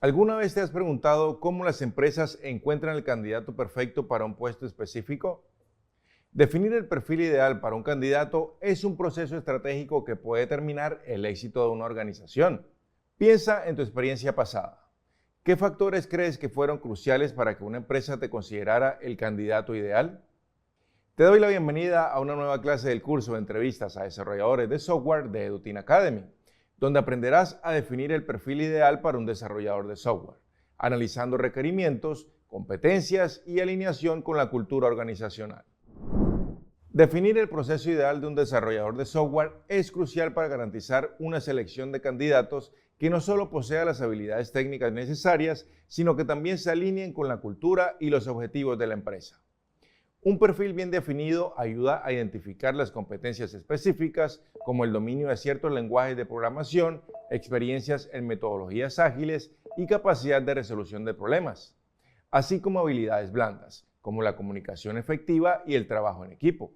¿Alguna vez te has preguntado cómo las empresas encuentran el candidato perfecto para un puesto específico? Definir el perfil ideal para un candidato es un proceso estratégico que puede determinar el éxito de una organización. Piensa en tu experiencia pasada. ¿Qué factores crees que fueron cruciales para que una empresa te considerara el candidato ideal? Te doy la bienvenida a una nueva clase del curso de entrevistas a desarrolladores de software de Edutin Academy, donde aprenderás a definir el perfil ideal para un desarrollador de software, analizando requerimientos, competencias y alineación con la cultura organizacional. Definir el proceso ideal de un desarrollador de software es crucial para garantizar una selección de candidatos que no solo posea las habilidades técnicas necesarias, sino que también se alineen con la cultura y los objetivos de la empresa. Un perfil bien definido ayuda a identificar las competencias específicas, como el dominio de ciertos lenguajes de programación, experiencias en metodologías ágiles y capacidad de resolución de problemas, así como habilidades blandas, como la comunicación efectiva y el trabajo en equipo.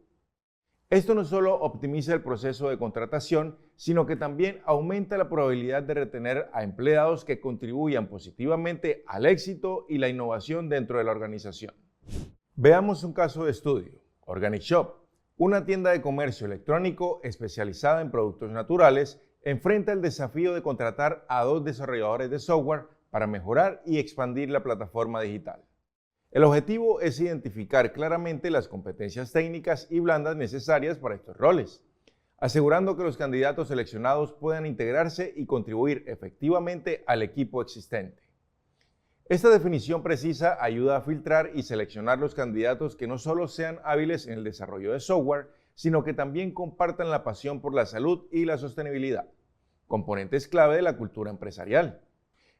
Esto no solo optimiza el proceso de contratación, sino que también aumenta la probabilidad de retener a empleados que contribuyan positivamente al éxito y la innovación dentro de la organización. Veamos un caso de estudio. Organic Shop, una tienda de comercio electrónico especializada en productos naturales, enfrenta el desafío de contratar a 2 desarrolladores de software para mejorar y expandir la plataforma digital. El objetivo es identificar claramente las competencias técnicas y blandas necesarias para estos roles, asegurando que los candidatos seleccionados puedan integrarse y contribuir efectivamente al equipo existente. Esta definición precisa ayuda a filtrar y seleccionar los candidatos que no solo sean hábiles en el desarrollo de software, sino que también compartan la pasión por la salud y la sostenibilidad, componentes clave de la cultura empresarial.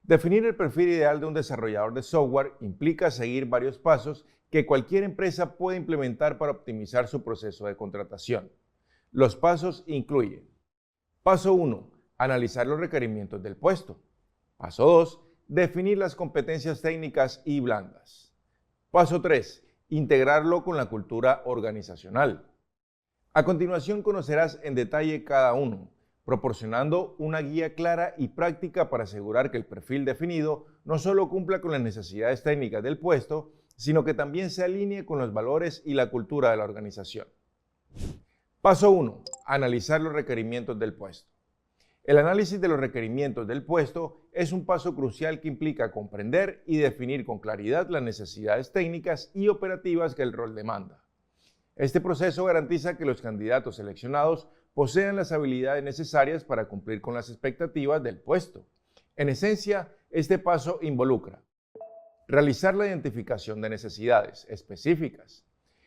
Definir el perfil ideal de un desarrollador de software implica seguir varios pasos que cualquier empresa puede implementar para optimizar su proceso de contratación. Los pasos incluyen: Paso 1. Analizar los requerimientos del puesto. Paso 2. Definir las competencias técnicas y blandas. Paso 3. Integrarlo con la cultura organizacional. A continuación conocerás en detalle cada uno, proporcionando una guía clara y práctica para asegurar que el perfil definido no solo cumpla con las necesidades técnicas del puesto, sino que también se alinee con los valores y la cultura de la organización. Paso 1. Analizar los requerimientos del puesto. El análisis de los requerimientos del puesto es un paso crucial que implica comprender y definir con claridad las necesidades técnicas y operativas que el rol demanda. Este proceso garantiza que los candidatos seleccionados posean las habilidades necesarias para cumplir con las expectativas del puesto. En esencia, este paso involucra realizar la identificación de necesidades específicas,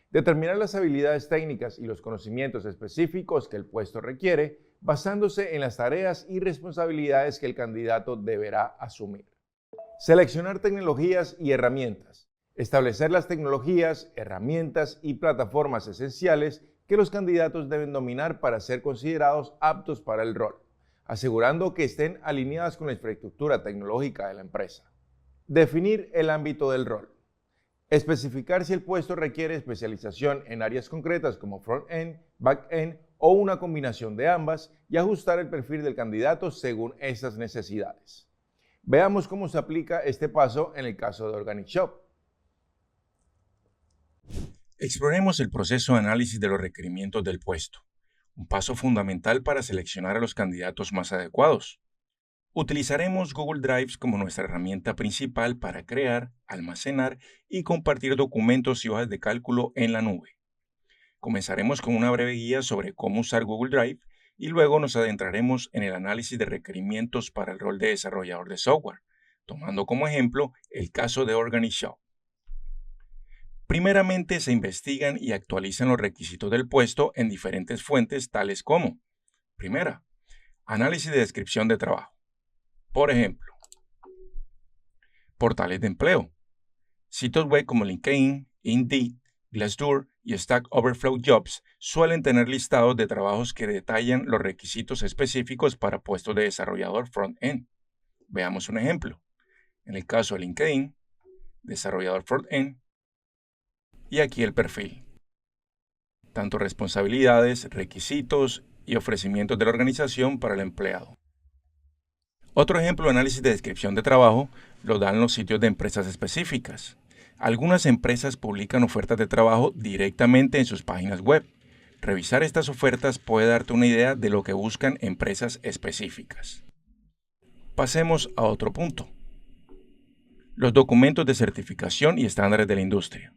determinar las habilidades técnicas y los conocimientos específicos que el puesto requiere, basándose en las tareas y responsabilidades que el candidato deberá asumir. Seleccionar tecnologías y herramientas. Establecer las tecnologías, herramientas y plataformas esenciales que los candidatos deben dominar para ser considerados aptos para el rol, asegurando que estén alineadas con la infraestructura tecnológica de la empresa. Definir el ámbito del rol. Especificar si el puesto requiere especialización en áreas concretas como front-end, back-end o una combinación de ambas, y ajustar el perfil del candidato según estas necesidades. Veamos cómo se aplica este paso en el caso de Organic Shop. Exploremos el proceso de análisis de los requerimientos del puesto, un paso fundamental para seleccionar a los candidatos más adecuados. Utilizaremos Google Drive como nuestra herramienta principal para crear, almacenar y compartir documentos y hojas de cálculo en la nube. Comenzaremos con una breve guía sobre cómo usar Google Drive y luego nos adentraremos en el análisis de requerimientos para el rol de desarrollador de software, tomando como ejemplo el caso de Organic Shop. Primeramente se investigan y actualizan los requisitos del puesto en diferentes fuentes tales como: primera, análisis de descripción de trabajo. Por ejemplo, portales de empleo. Sitios web como LinkedIn, Indeed, Glassdoor y Stack Overflow Jobs suelen tener listados de trabajos que detallan los requisitos específicos para puestos de desarrollador front-end. Veamos un ejemplo. En el caso de LinkedIn, desarrollador front-end, y aquí el perfil. Tanto responsabilidades, requisitos y ofrecimientos de la organización para el empleado. Otro ejemplo de análisis de descripción de trabajo lo dan los sitios de empresas específicas. Algunas empresas publican ofertas de trabajo directamente en sus páginas web. Revisar estas ofertas puede darte una idea de lo que buscan empresas específicas. Pasemos a otro punto. Los documentos de certificación y estándares de la industria.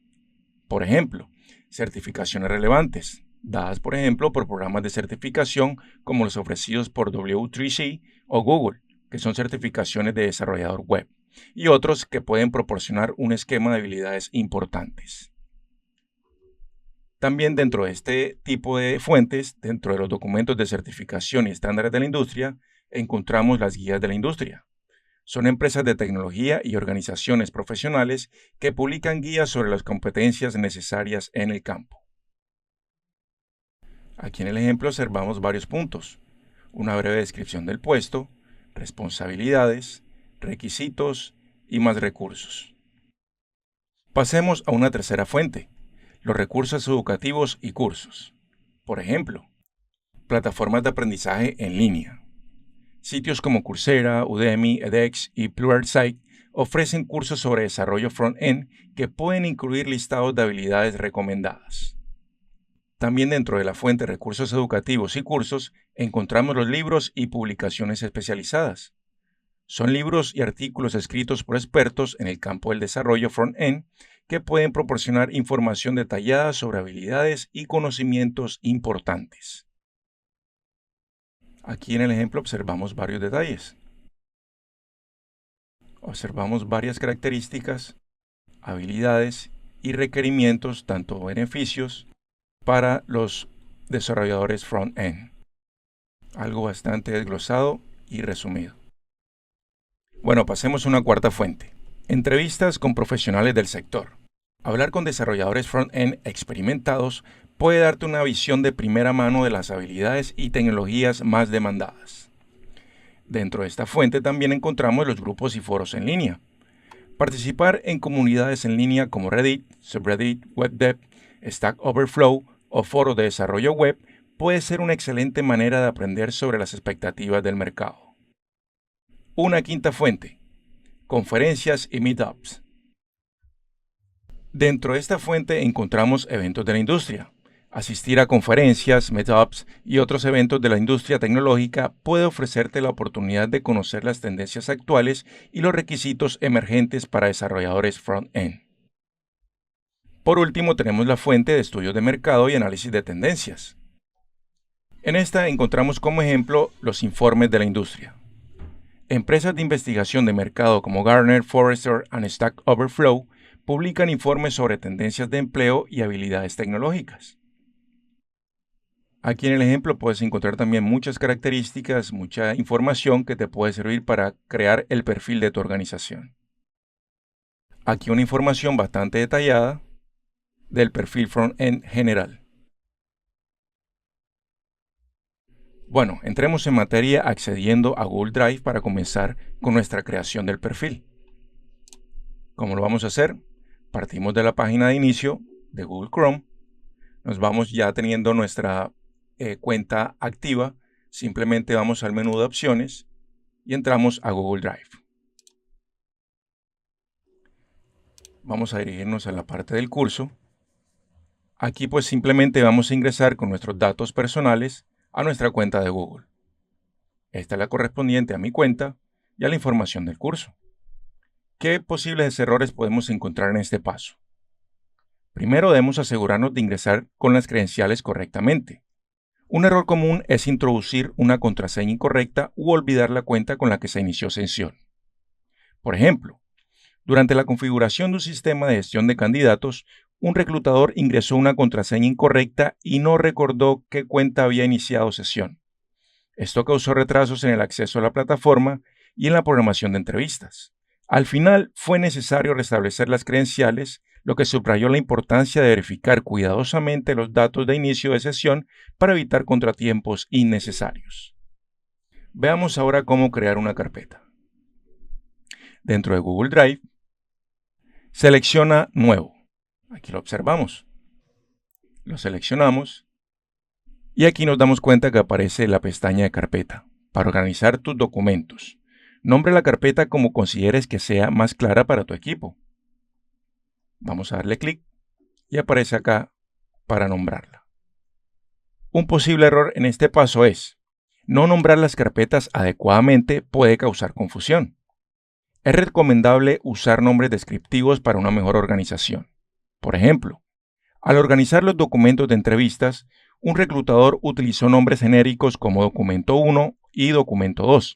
Por ejemplo, certificaciones relevantes, dadas por ejemplo por programas de certificación como los ofrecidos por W3C o Google, que son certificaciones de desarrollador web, y otros que pueden proporcionar un esquema de habilidades importantes. También dentro de este tipo de fuentes, dentro de los documentos de certificación y estándares de la industria, encontramos las guías de la industria. Son empresas de tecnología y organizaciones profesionales que publican guías sobre las competencias necesarias en el campo. Aquí en el ejemplo observamos varios puntos: una breve descripción del puesto, responsabilidades, requisitos y más recursos. Pasemos a una tercera fuente: los recursos educativos y cursos. Por ejemplo, plataformas de aprendizaje en línea. Sitios como Coursera, Udemy, edX y Pluralsight ofrecen cursos sobre desarrollo front-end que pueden incluir listados de habilidades recomendadas. También dentro de la fuente recursos educativos y cursos encontramos los libros y publicaciones especializadas. Son libros y artículos escritos por expertos en el campo del desarrollo front-end que pueden proporcionar información detallada sobre habilidades y conocimientos importantes. Aquí en el ejemplo observamos varios detalles. Observamos varias características, habilidades y requerimientos, tanto beneficios, para los desarrolladores front-end. Algo bastante desglosado y resumido. Bueno, pasemos a una cuarta fuente: entrevistas con profesionales del sector. Hablar con desarrolladores front-end experimentados puede darte una visión de primera mano de las habilidades y tecnologías más demandadas. Dentro de esta fuente también encontramos los grupos y foros en línea. Participar en comunidades en línea como Reddit, Subreddit, WebDev, Stack Overflow o foros de desarrollo web puede ser una excelente manera de aprender sobre las expectativas del mercado. Una quinta fuente: conferencias y meetups. Dentro de esta fuente encontramos eventos de la industria. Asistir a conferencias, meetups y otros eventos de la industria tecnológica puede ofrecerte la oportunidad de conocer las tendencias actuales y los requisitos emergentes para desarrolladores front-end. Por último, tenemos la fuente de estudios de mercado y análisis de tendencias. En esta encontramos como ejemplo los informes de la industria. Empresas de investigación de mercado como Gartner, Forrester y Stack Overflow publican informes sobre tendencias de empleo y habilidades tecnológicas. Aquí en el ejemplo puedes encontrar también muchas características, mucha información que te puede servir para crear el perfil de tu organización. Aquí una información bastante detallada del perfil front-end general. Bueno, entremos en materia accediendo a Google Drive para comenzar con nuestra creación del perfil. ¿Cómo lo vamos a hacer? Partimos de la página de inicio de Google Chrome. Nos vamos ya teniendo nuestra cuenta activa. Simplemente vamos al menú de opciones y entramos a Google Drive. Vamos a dirigirnos a la parte del curso. Aquí pues simplemente vamos a ingresar con nuestros datos personales a nuestra cuenta de Google. Esta es la correspondiente a mi cuenta y a la información del curso. ¿Qué posibles errores podemos encontrar en este paso? Primero debemos asegurarnos de ingresar con las credenciales correctamente. Un error común es introducir una contraseña incorrecta u olvidar la cuenta con la que se inició sesión. Por ejemplo, durante la configuración de un sistema de gestión de candidatos, un reclutador ingresó una contraseña incorrecta y no recordó qué cuenta había iniciado sesión. Esto causó retrasos en el acceso a la plataforma y en la programación de entrevistas. Al final, fue necesario restablecer las credenciales, lo que subrayó la importancia de verificar cuidadosamente los datos de inicio de sesión para evitar contratiempos innecesarios. Veamos ahora cómo crear una carpeta. Dentro de Google Drive, selecciona Nuevo. Aquí lo observamos. Lo seleccionamos y aquí nos damos cuenta que aparece la pestaña de carpeta para organizar tus documentos. Nombre la carpeta como consideres que sea más clara para tu equipo. Vamos a darle clic y aparece acá para nombrarla. Un posible error en este paso es: no nombrar las carpetas adecuadamente puede causar confusión. Es recomendable usar nombres descriptivos para una mejor organización. Por ejemplo, al organizar los documentos de entrevistas, un reclutador utilizó nombres genéricos como Documento 1 y Documento 2.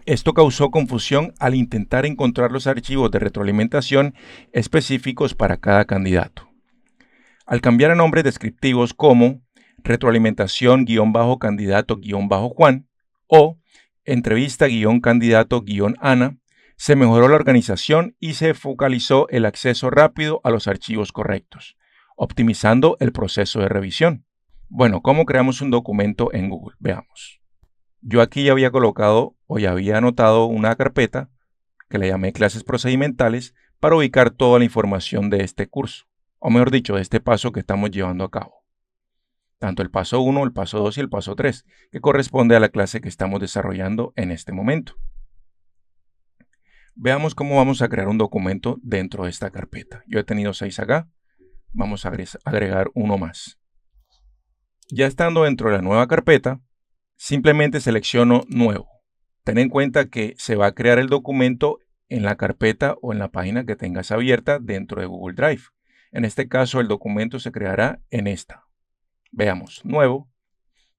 Esto causó confusión al intentar encontrar los archivos de retroalimentación específicos para cada candidato. Al cambiar a nombres descriptivos como retroalimentación-candidato-Juan o entrevista-candidato-Ana, se mejoró la organización y se focalizó el acceso rápido a los archivos correctos, optimizando el proceso de revisión. Bueno, ¿cómo creamos un documento en Google? Veamos. Yo aquí ya había colocado o ya había anotado una carpeta que le llamé clases procedimentales para ubicar toda la información de este curso, o mejor dicho, de este paso que estamos llevando a cabo. Tanto el paso 1, el paso 2 y el paso 3, que corresponde a la clase que estamos desarrollando en este momento. Veamos cómo vamos a crear un documento dentro de esta carpeta. Yo he tenido 6 acá, vamos a agregar uno más. Ya estando dentro de la nueva carpeta, simplemente selecciono Nuevo. Ten en cuenta que se va a crear el documento en la carpeta o en la página que tengas abierta dentro de Google Drive. En este caso, el documento se creará en esta. Veamos, Nuevo,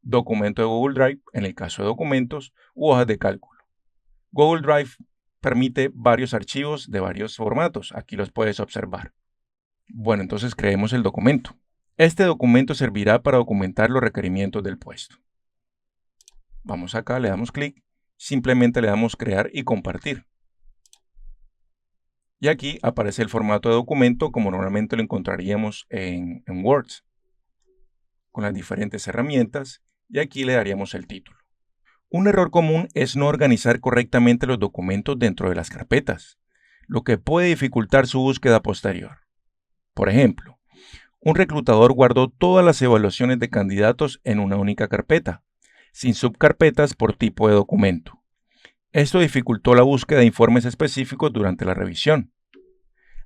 Documento de Google Drive, en el caso de documentos u hojas de cálculo. Google Drive permite varios archivos de varios formatos. Aquí los puedes observar. Bueno, entonces creemos el documento. Este documento servirá para documentar los requerimientos del puesto. Vamos acá, le damos clic, simplemente le damos crear y compartir. Y aquí aparece el formato de documento como normalmente lo encontraríamos en Word, con las diferentes herramientas, y aquí le daríamos el título. Un error común es no organizar correctamente los documentos dentro de las carpetas, lo que puede dificultar su búsqueda posterior. Por ejemplo, un reclutador guardó todas las evaluaciones de candidatos en una única carpeta, sin subcarpetas por tipo de documento. Esto dificultó la búsqueda de informes específicos durante la revisión.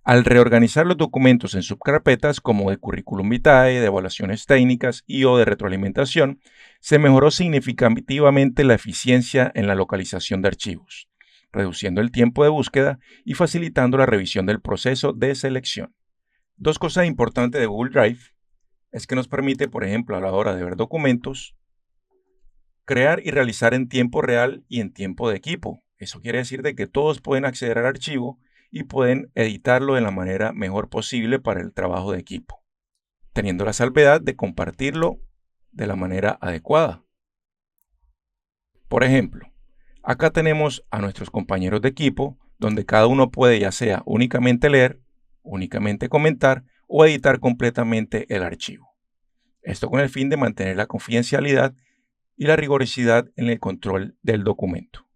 Al reorganizar los documentos en subcarpetas como de Curriculum Vitae, de evaluaciones técnicas y o de retroalimentación, se mejoró significativamente la eficiencia en la localización de archivos, reduciendo el tiempo de búsqueda y facilitando la revisión del proceso de selección. Dos cosas importantes de Google Drive es que nos permite, por ejemplo, a la hora de ver documentos, crear y realizar en tiempo real y en tiempo de equipo. Eso quiere decir de que todos pueden acceder al archivo y pueden editarlo de la manera mejor posible para el trabajo de equipo, teniendo la salvedad de compartirlo de la manera adecuada. Por ejemplo, acá tenemos a nuestros compañeros de equipo, donde cada uno puede ya sea únicamente leer, únicamente comentar o editar completamente el archivo. Esto con el fin de mantener la confidencialidad y la rigurosidad en el control del documento.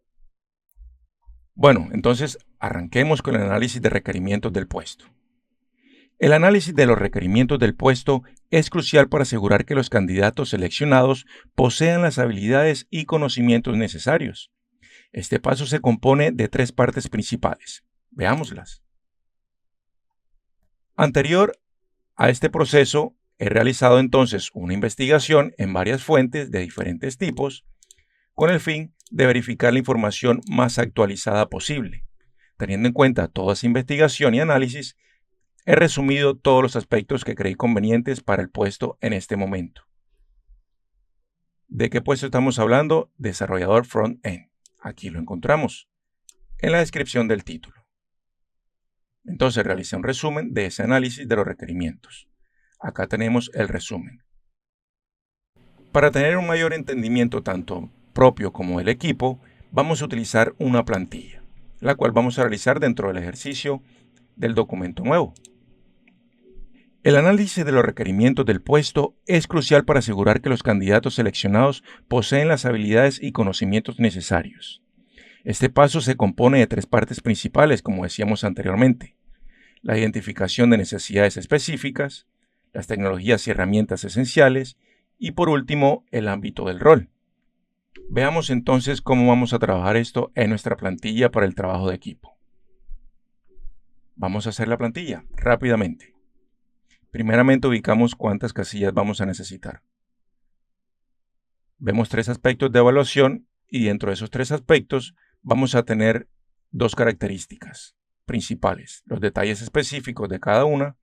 Bueno, entonces arranquemos con el análisis de requerimientos del puesto. El análisis de los requerimientos del puesto es crucial para asegurar que los candidatos seleccionados posean las habilidades y conocimientos necesarios. Este paso se compone de 3 partes principales. Veámoslas. Anterior a este proceso, he realizado entonces una investigación en varias fuentes de diferentes tipos con el fin de verificar la información más actualizada posible. Teniendo en cuenta toda esa investigación y análisis, he resumido todos los aspectos que creí convenientes para el puesto en este momento. ¿De qué puesto estamos hablando? Desarrollador front-end. Aquí lo encontramos en la descripción del título. Entonces realicé un resumen de ese análisis de los requerimientos. Acá tenemos el resumen. Para tener un mayor entendimiento tanto propio como del equipo, vamos a utilizar una plantilla, la cual vamos a realizar dentro del ejercicio del documento nuevo. El análisis de los requerimientos del puesto es crucial para asegurar que los candidatos seleccionados poseen las habilidades y conocimientos necesarios. Este paso se compone de 3 partes principales, como decíamos anteriormente: la identificación de necesidades específicas, las tecnologías y herramientas esenciales, y por último, el ámbito del rol. Veamos entonces cómo vamos a trabajar esto en nuestra plantilla para el trabajo de equipo. Vamos a hacer la plantilla rápidamente. Primeramente ubicamos cuántas casillas vamos a necesitar. Vemos 3 aspectos de evaluación y dentro de esos 3 aspectos vamos a tener 2 características principales: los detalles específicos de cada una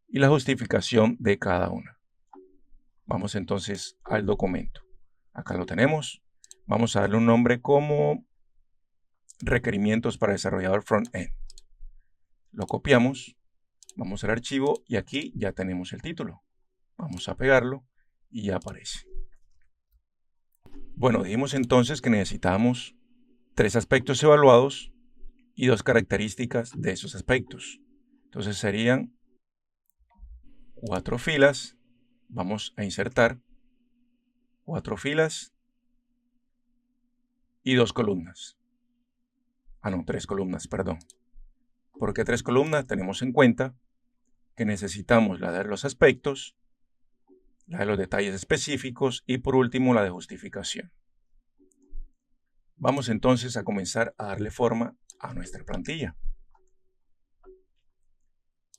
y la justificación de cada una. Vamos entonces al documento. Acá lo tenemos. Vamos a darle un nombre como requerimientos para desarrollador front-end. Lo copiamos, vamos al archivo y aquí ya tenemos el título. Vamos a pegarlo y ya aparece. Bueno, dijimos entonces que necesitamos 3 aspectos evaluados y 2 características de esos aspectos. Entonces serían 4 filas. Vamos a insertar 4 filas y 2 columnas. No, 3 columnas, perdón. ¿Por qué 3 columnas? Tenemos en cuenta que necesitamos la de los aspectos, la de los detalles específicos y por último la de justificación. Vamos entonces a comenzar a darle forma a nuestra plantilla.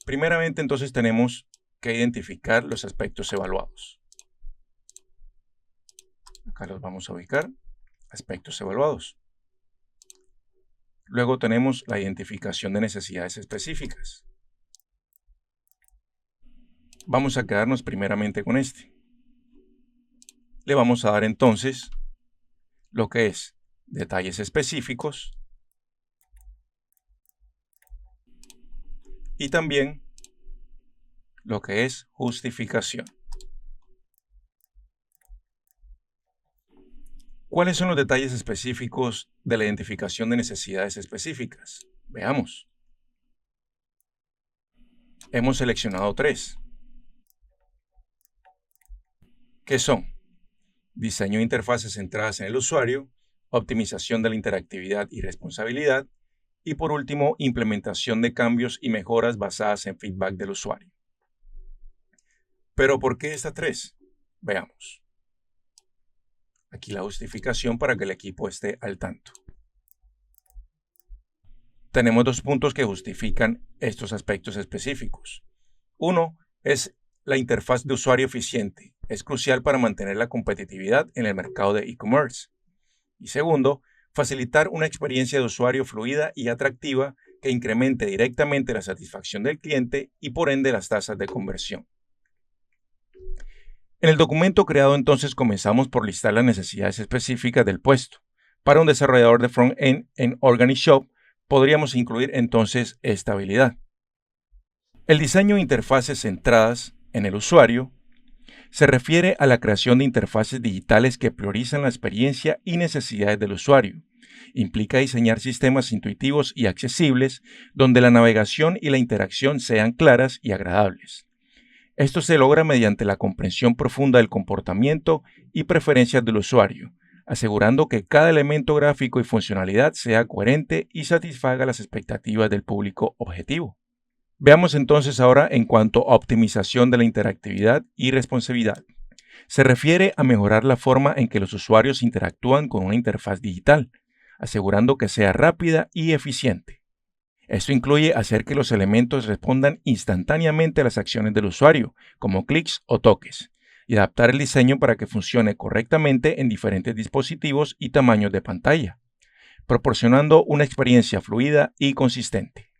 Primeramente entonces tenemos que identificar los aspectos evaluados. Acá los vamos a ubicar, aspectos evaluados. Luego tenemos la identificación de necesidades específicas. Vamos a quedarnos primeramente con este. Le vamos a dar entonces lo que es detalles específicos y también lo que es justificación. ¿Cuáles son los detalles específicos de la identificación de necesidades específicas? Veamos. Hemos seleccionado 3. ¿Qué son? Diseño de interfaces centradas en el usuario, optimización de la interactividad y responsabilidad, y por último, implementación de cambios y mejoras basadas en feedback del usuario. ¿Pero por qué estas 3? Veamos. Aquí la justificación para que el equipo esté al tanto. Tenemos 2 puntos que justifican estos aspectos específicos. Uno es la interfaz de usuario eficiente. Es crucial para mantener la competitividad en el mercado de e-commerce. Y segundo, facilitar una experiencia de usuario fluida y atractiva que incremente directamente la satisfacción del cliente y por ende las tasas de conversión. En el documento creado entonces comenzamos por listar las necesidades específicas del puesto. Para un desarrollador de front-end en OrganiShop podríamos incluir entonces esta habilidad. El diseño de interfaces centradas en el usuario se refiere a la creación de interfaces digitales que priorizan la experiencia y necesidades del usuario. Implica diseñar sistemas intuitivos y accesibles donde la navegación y la interacción sean claras y agradables. Esto se logra mediante la comprensión profunda del comportamiento y preferencias del usuario, asegurando que cada elemento gráfico y funcionalidad sea coherente y satisfaga las expectativas del público objetivo. Veamos entonces ahora en cuanto a optimización de la interactividad y responsividad. Se refiere a mejorar la forma en que los usuarios interactúan con una interfaz digital, asegurando que sea rápida y eficiente. Esto incluye hacer que los elementos respondan instantáneamente a las acciones del usuario, como clics o toques, y adaptar el diseño para que funcione correctamente en diferentes dispositivos y tamaños de pantalla, proporcionando una experiencia fluida y consistente.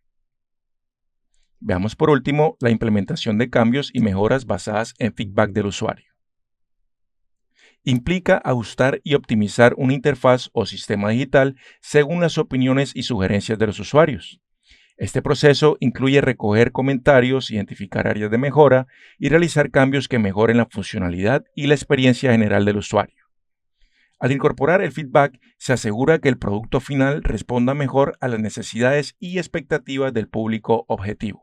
Veamos por último la implementación de cambios y mejoras basadas en feedback del usuario. Implica ajustar y optimizar una interfaz o sistema digital según las opiniones y sugerencias de los usuarios. Este proceso incluye recoger comentarios, identificar áreas de mejora y realizar cambios que mejoren la funcionalidad y la experiencia general del usuario. Al incorporar el feedback, se asegura que el producto final responda mejor a las necesidades y expectativas del público objetivo.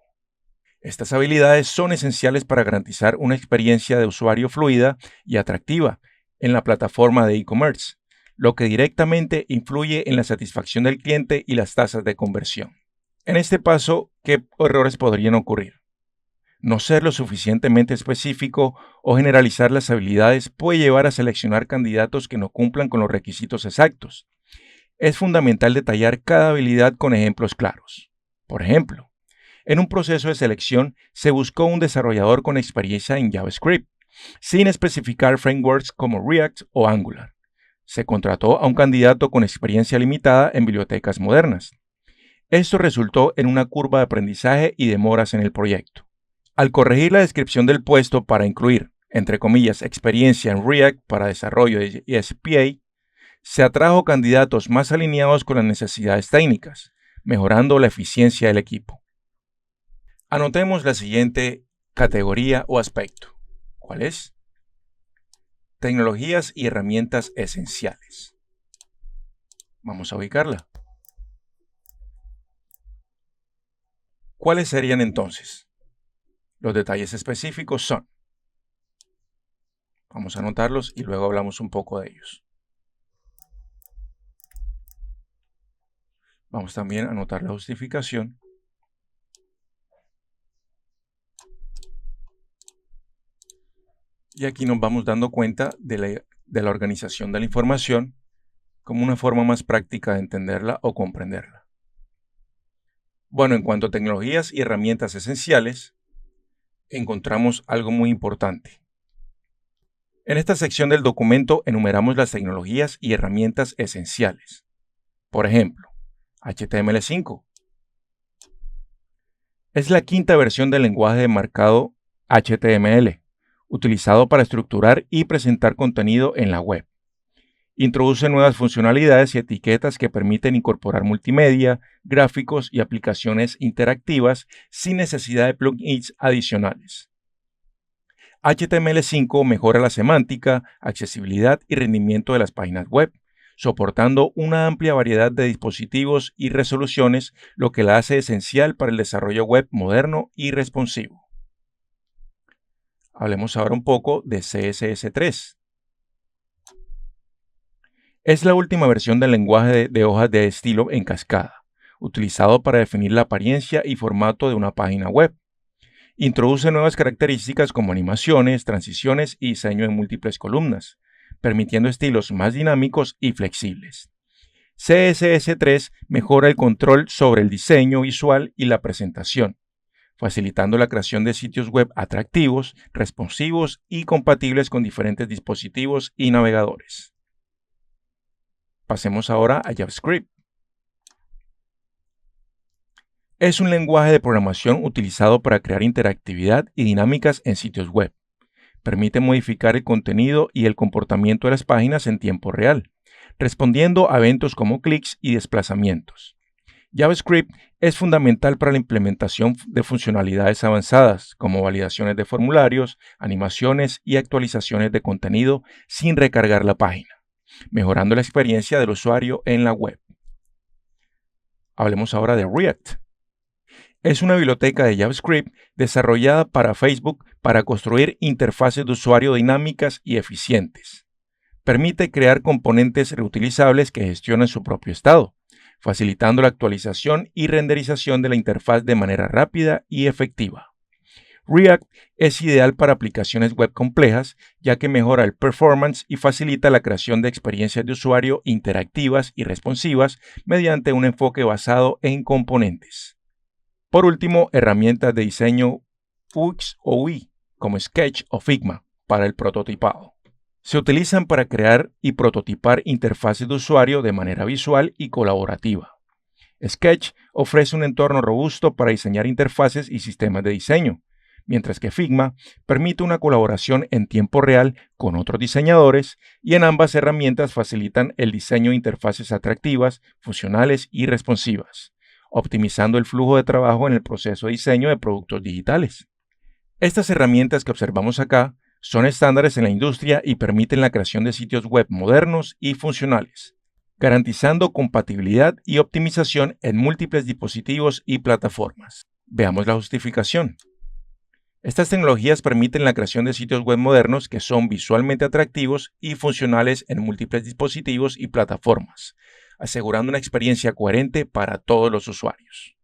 Estas habilidades son esenciales para garantizar una experiencia de usuario fluida y atractiva en la plataforma de e-commerce, lo que directamente influye en la satisfacción del cliente y las tasas de conversión. En este paso, ¿qué errores podrían ocurrir? No ser lo suficientemente específico o generalizar las habilidades puede llevar a seleccionar candidatos que no cumplan con los requisitos exactos. Es fundamental detallar cada habilidad con ejemplos claros. Por ejemplo, en un proceso de selección se buscó un desarrollador con experiencia en JavaScript, sin especificar frameworks como React o Angular. Se contrató a un candidato con experiencia limitada en bibliotecas modernas. Esto resultó en una curva de aprendizaje y demoras en el proyecto. Al corregir la descripción del puesto para incluir, entre comillas, experiencia en React para desarrollo de SPA, se atrajo candidatos más alineados con las necesidades técnicas, mejorando la eficiencia del equipo. Anotemos la siguiente categoría o aspecto. ¿Cuál es? Tecnologías y herramientas esenciales. Vamos a ubicarla. ¿Cuáles serían entonces? Los detalles específicos son. Vamos a anotarlos y luego hablamos un poco de ellos. Vamos también a anotar la justificación. Y aquí nos vamos dando cuenta de la organización de la información como una forma más práctica de entenderla o comprenderla. Bueno, en cuanto a tecnologías y herramientas esenciales, encontramos algo muy importante. En esta sección del documento enumeramos las tecnologías y herramientas esenciales. Por ejemplo, HTML5. Es la quinta versión del lenguaje de marcado HTML, utilizado para estructurar y presentar contenido en la web. Introduce nuevas funcionalidades y etiquetas que permiten incorporar multimedia, gráficos y aplicaciones interactivas sin necesidad de plugins adicionales. HTML5 mejora la semántica, accesibilidad y rendimiento de las páginas web, soportando una amplia variedad de dispositivos y resoluciones, lo que la hace esencial para el desarrollo web moderno y responsivo. Hablemos ahora un poco de CSS3. Es la última versión del lenguaje de hojas de estilo en cascada, utilizado para definir la apariencia y formato de una página web. Introduce nuevas características como animaciones, transiciones y diseño en múltiples columnas, permitiendo estilos más dinámicos y flexibles. CSS3 mejora el control sobre el diseño visual y la presentación, facilitando la creación de sitios web atractivos, responsivos y compatibles con diferentes dispositivos y navegadores. Pasemos ahora a JavaScript. Es un lenguaje de programación utilizado para crear interactividad y dinámicas en sitios web. Permite modificar el contenido y el comportamiento de las páginas en tiempo real, respondiendo a eventos como clics y desplazamientos. JavaScript es fundamental para la implementación de funcionalidades avanzadas, como validaciones de formularios, animaciones y actualizaciones de contenido sin recargar la página, mejorando la experiencia del usuario en la web. Hablemos ahora de React. Es una biblioteca de JavaScript desarrollada para Facebook para construir interfaces de usuario dinámicas y eficientes. Permite crear componentes reutilizables que gestionan su propio estado, facilitando la actualización y renderización de la interfaz de manera rápida y efectiva. React es ideal para aplicaciones web complejas, ya que mejora el performance y facilita la creación de experiencias de usuario interactivas y responsivas mediante un enfoque basado en componentes. Por último, herramientas de diseño UX o UI, como Sketch o Figma, para el prototipado. Se utilizan para crear y prototipar interfaces de usuario de manera visual y colaborativa. Sketch ofrece un entorno robusto para diseñar interfaces y sistemas de diseño, mientras que Figma permite una colaboración en tiempo real con otros diseñadores y en ambas herramientas facilitan el diseño de interfaces atractivas, funcionales y responsivas, optimizando el flujo de trabajo en el proceso de diseño de productos digitales. Estas herramientas que observamos acá son estándares en la industria y permiten la creación de sitios web modernos y funcionales, garantizando compatibilidad y optimización en múltiples dispositivos y plataformas. Veamos la justificación. Estas tecnologías permiten la creación de sitios web modernos que son visualmente atractivos y funcionales en múltiples dispositivos y plataformas, asegurando una experiencia coherente para todos los usuarios.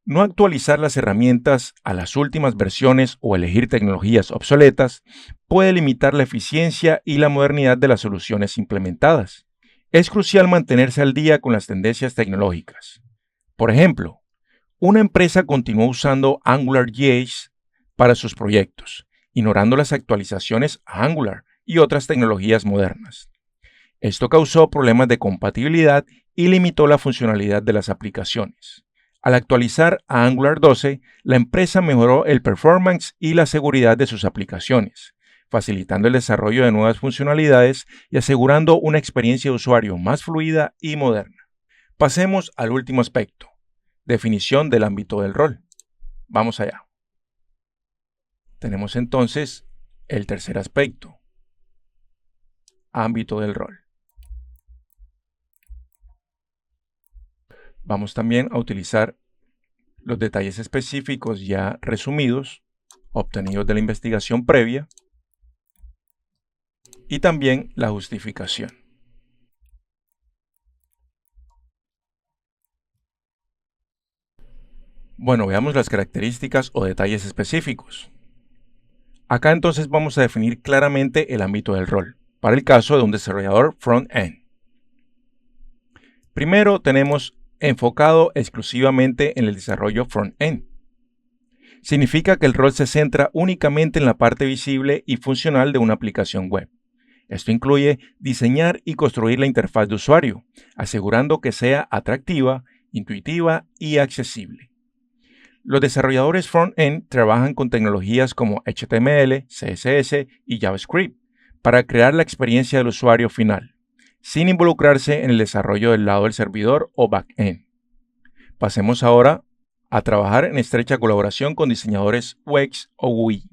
No actualizar las herramientas a las últimas versiones o elegir tecnologías obsoletas puede limitar la eficiencia y la modernidad de las soluciones implementadas. Es crucial mantenerse al día con las tendencias tecnológicas. Por ejemplo, una empresa continuó usando AngularJS para sus proyectos, ignorando las actualizaciones a Angular y otras tecnologías modernas. Esto causó problemas de compatibilidad y limitó la funcionalidad de las aplicaciones. Al actualizar a Angular 12, la empresa mejoró el performance y la seguridad de sus aplicaciones, facilitando el desarrollo de nuevas funcionalidades y asegurando una experiencia de usuario más fluida y moderna. Pasemos al último aspecto, definición del ámbito del rol. Vamos allá. Tenemos entonces el tercer aspecto, ámbito del rol. Vamos también a utilizar los detalles específicos ya resumidos, obtenidos de la investigación previa, y también la justificación. Bueno, veamos las características o detalles específicos. Acá entonces vamos a definir claramente el ámbito del rol, para el caso de un desarrollador front-end. Primero tenemos enfocado exclusivamente en el desarrollo front-end. Significa que el rol se centra únicamente en la parte visible y funcional de una aplicación web. Esto incluye diseñar y construir la interfaz de usuario, asegurando que sea atractiva, intuitiva y accesible. Los desarrolladores front-end trabajan con tecnologías como HTML, CSS y JavaScript para crear la experiencia del usuario final, sin involucrarse en el desarrollo del lado del servidor o back-end. Pasemos ahora a trabajar en estrecha colaboración con diseñadores UX o UI.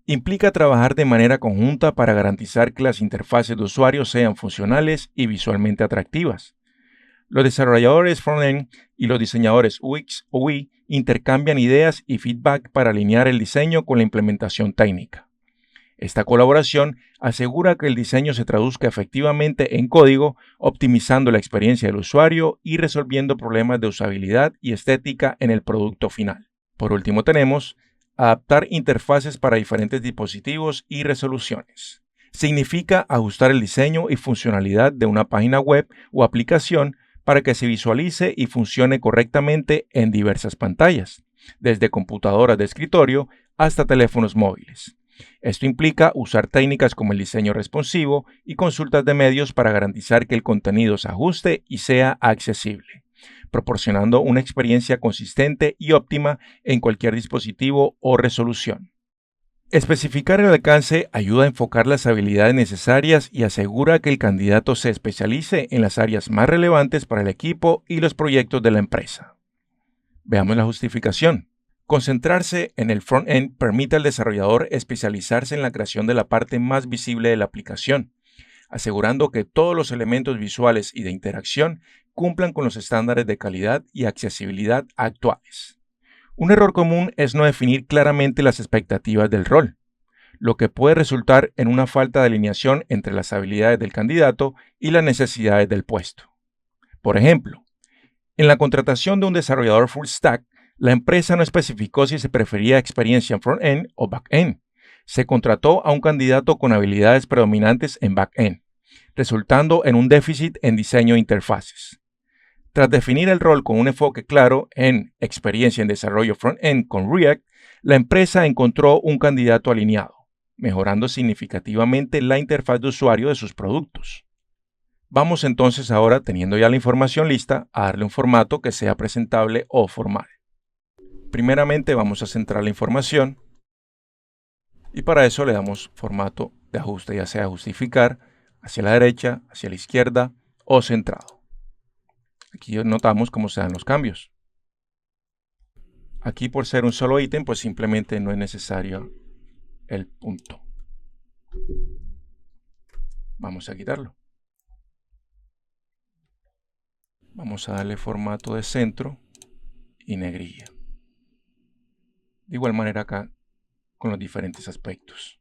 Implica trabajar de manera conjunta para garantizar que las interfaces de usuario sean funcionales y visualmente atractivas. Los desarrolladores front-end y los diseñadores UX o UI intercambian ideas y feedback para alinear el diseño con la implementación técnica. Esta colaboración asegura que el diseño se traduzca efectivamente en código, optimizando la experiencia del usuario y resolviendo problemas de usabilidad y estética en el producto final. Por último tenemos adaptar interfaces para diferentes dispositivos y resoluciones. Significa ajustar el diseño y funcionalidad de una página web o aplicación para que se visualice y funcione correctamente en diversas pantallas, desde computadoras de escritorio hasta teléfonos móviles. Esto implica usar técnicas como el diseño responsivo y consultas de medios para garantizar que el contenido se ajuste y sea accesible, proporcionando una experiencia consistente y óptima en cualquier dispositivo o resolución. Especificar el alcance ayuda a enfocar las habilidades necesarias y asegura que el candidato se especialice en las áreas más relevantes para el equipo y los proyectos de la empresa. Veamos la justificación. Concentrarse en el front-end permite al desarrollador especializarse en la creación de la parte más visible de la aplicación, asegurando que todos los elementos visuales y de interacción cumplan con los estándares de calidad y accesibilidad actuales. Un error común es no definir claramente las expectativas del rol, lo que puede resultar en una falta de alineación entre las habilidades del candidato y las necesidades del puesto. Por ejemplo, en la contratación de un desarrollador full stack, la empresa no especificó si se prefería experiencia en front-end o back-end. Se contrató a un candidato con habilidades predominantes en back-end, resultando en un déficit en diseño de interfaces. Tras definir el rol con un enfoque claro en experiencia en desarrollo front-end con React, la empresa encontró un candidato alineado, mejorando significativamente la interfaz de usuario de sus productos. Vamos entonces ahora, teniendo ya la información lista, a darle un formato que sea presentable o formal. Primeramente vamos a centrar la información y para eso le damos formato de ajuste, ya sea justificar hacia la derecha, hacia la izquierda o centrado. Aquí notamos cómo se dan los cambios. Aquí por ser un solo ítem, pues simplemente no es necesario el punto. Vamos a quitarlo. Vamos a darle formato de centro y negrilla. De igual manera acá con los diferentes aspectos.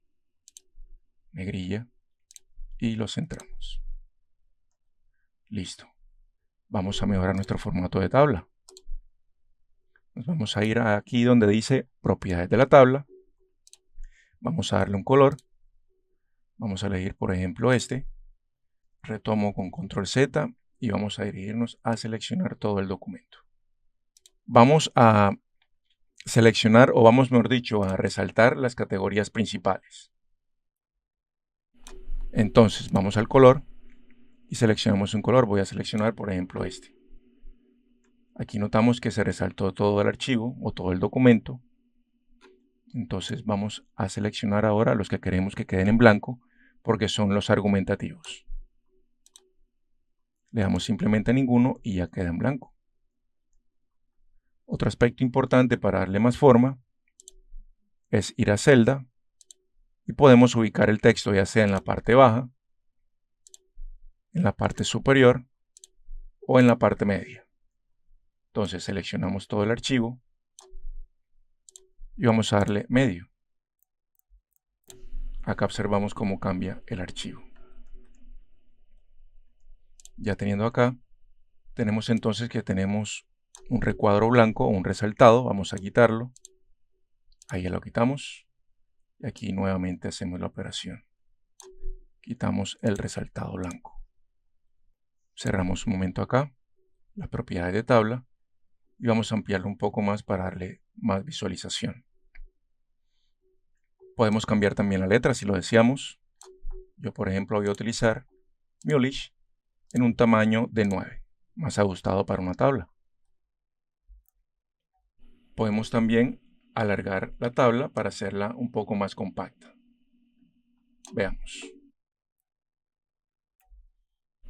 Negrilla y lo centramos. Listo. Vamos a mejorar nuestro formato de tabla. Nos vamos a ir aquí donde dice propiedades de la tabla. Vamos a darle un color. Vamos a elegir, por ejemplo, este. Retomo con control Z y vamos a dirigirnos a seleccionar todo el documento. Vamos a seleccionar, o vamos, mejor dicho, a resaltar las categorías principales. Entonces, vamos al color y seleccionamos un color. Voy a seleccionar, por ejemplo, este. Aquí notamos que se resaltó todo el archivo o todo el documento. Entonces vamos a seleccionar ahora los que queremos que queden en blanco porque son los argumentativos. Le damos simplemente a ninguno y ya queda en blanco. Otro aspecto importante para darle más forma es ir a celda y podemos ubicar el texto ya sea en la parte baja, en la parte superior o en la parte media. Entonces seleccionamos todo el archivo y vamos a darle medio. Acá observamos cómo cambia el archivo. Ya teniendo acá, tenemos entonces que tenemos un recuadro blanco o un resaltado. Vamos a quitarlo. Ahí ya lo quitamos. Y aquí nuevamente hacemos la operación. Quitamos el resaltado blanco. Cerramos un momento acá, las propiedades de tabla, y vamos a ampliarlo un poco más para darle más visualización. Podemos cambiar también la letra si lo deseamos. Yo, por ejemplo, voy a utilizar Mulish en un tamaño de 9, más ajustado para una tabla. Podemos también alargar la tabla para hacerla un poco más compacta. Veamos.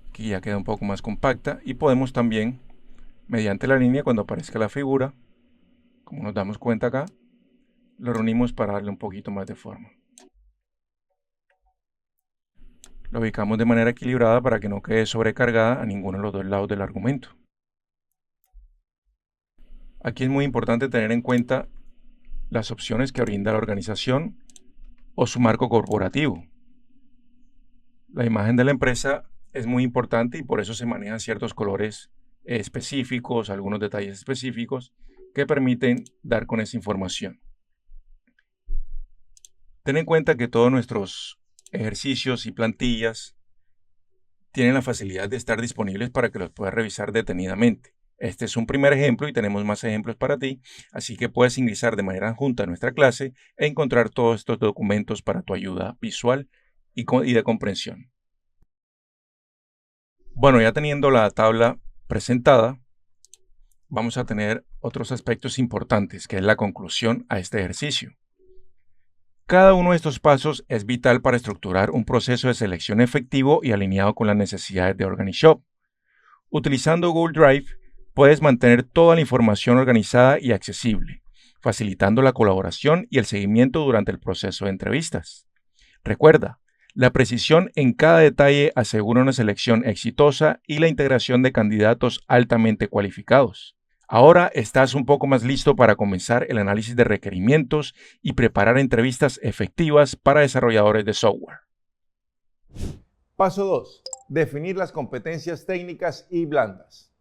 Aquí ya queda un poco más compacta y podemos también, mediante la línea, cuando aparezca la figura, como nos damos cuenta acá, lo reunimos para darle un poquito más de forma. Lo ubicamos de manera equilibrada para que no quede sobrecargada a ninguno de los dos lados del argumento. Aquí es muy importante tener en cuenta las opciones que brinda la organización o su marco corporativo. La imagen de la empresa es muy importante y por eso se manejan ciertos colores específicos, algunos detalles específicos que permiten dar con esa información. Ten en cuenta que todos nuestros ejercicios y plantillas tienen la facilidad de estar disponibles para que los puedas revisar detenidamente. Este es un primer ejemplo y tenemos más ejemplos para ti, así que puedes ingresar de manera adjunta a nuestra clase e encontrar todos estos documentos para tu ayuda visual y de comprensión. Bueno, ya teniendo la tabla presentada, vamos a tener otros aspectos importantes, que es la conclusión a este ejercicio. Cada uno de estos pasos es vital para estructurar un proceso de selección efectivo y alineado con las necesidades de OrganiShop. Utilizando Google Drive, puedes mantener toda la información organizada y accesible, facilitando la colaboración y el seguimiento durante el proceso de entrevistas. Recuerda, la precisión en cada detalle asegura una selección exitosa y la integración de candidatos altamente cualificados. Ahora estás un poco más listo para comenzar el análisis de requerimientos y preparar entrevistas efectivas para desarrolladores de software. Paso 2. Definir las competencias técnicas y blandas.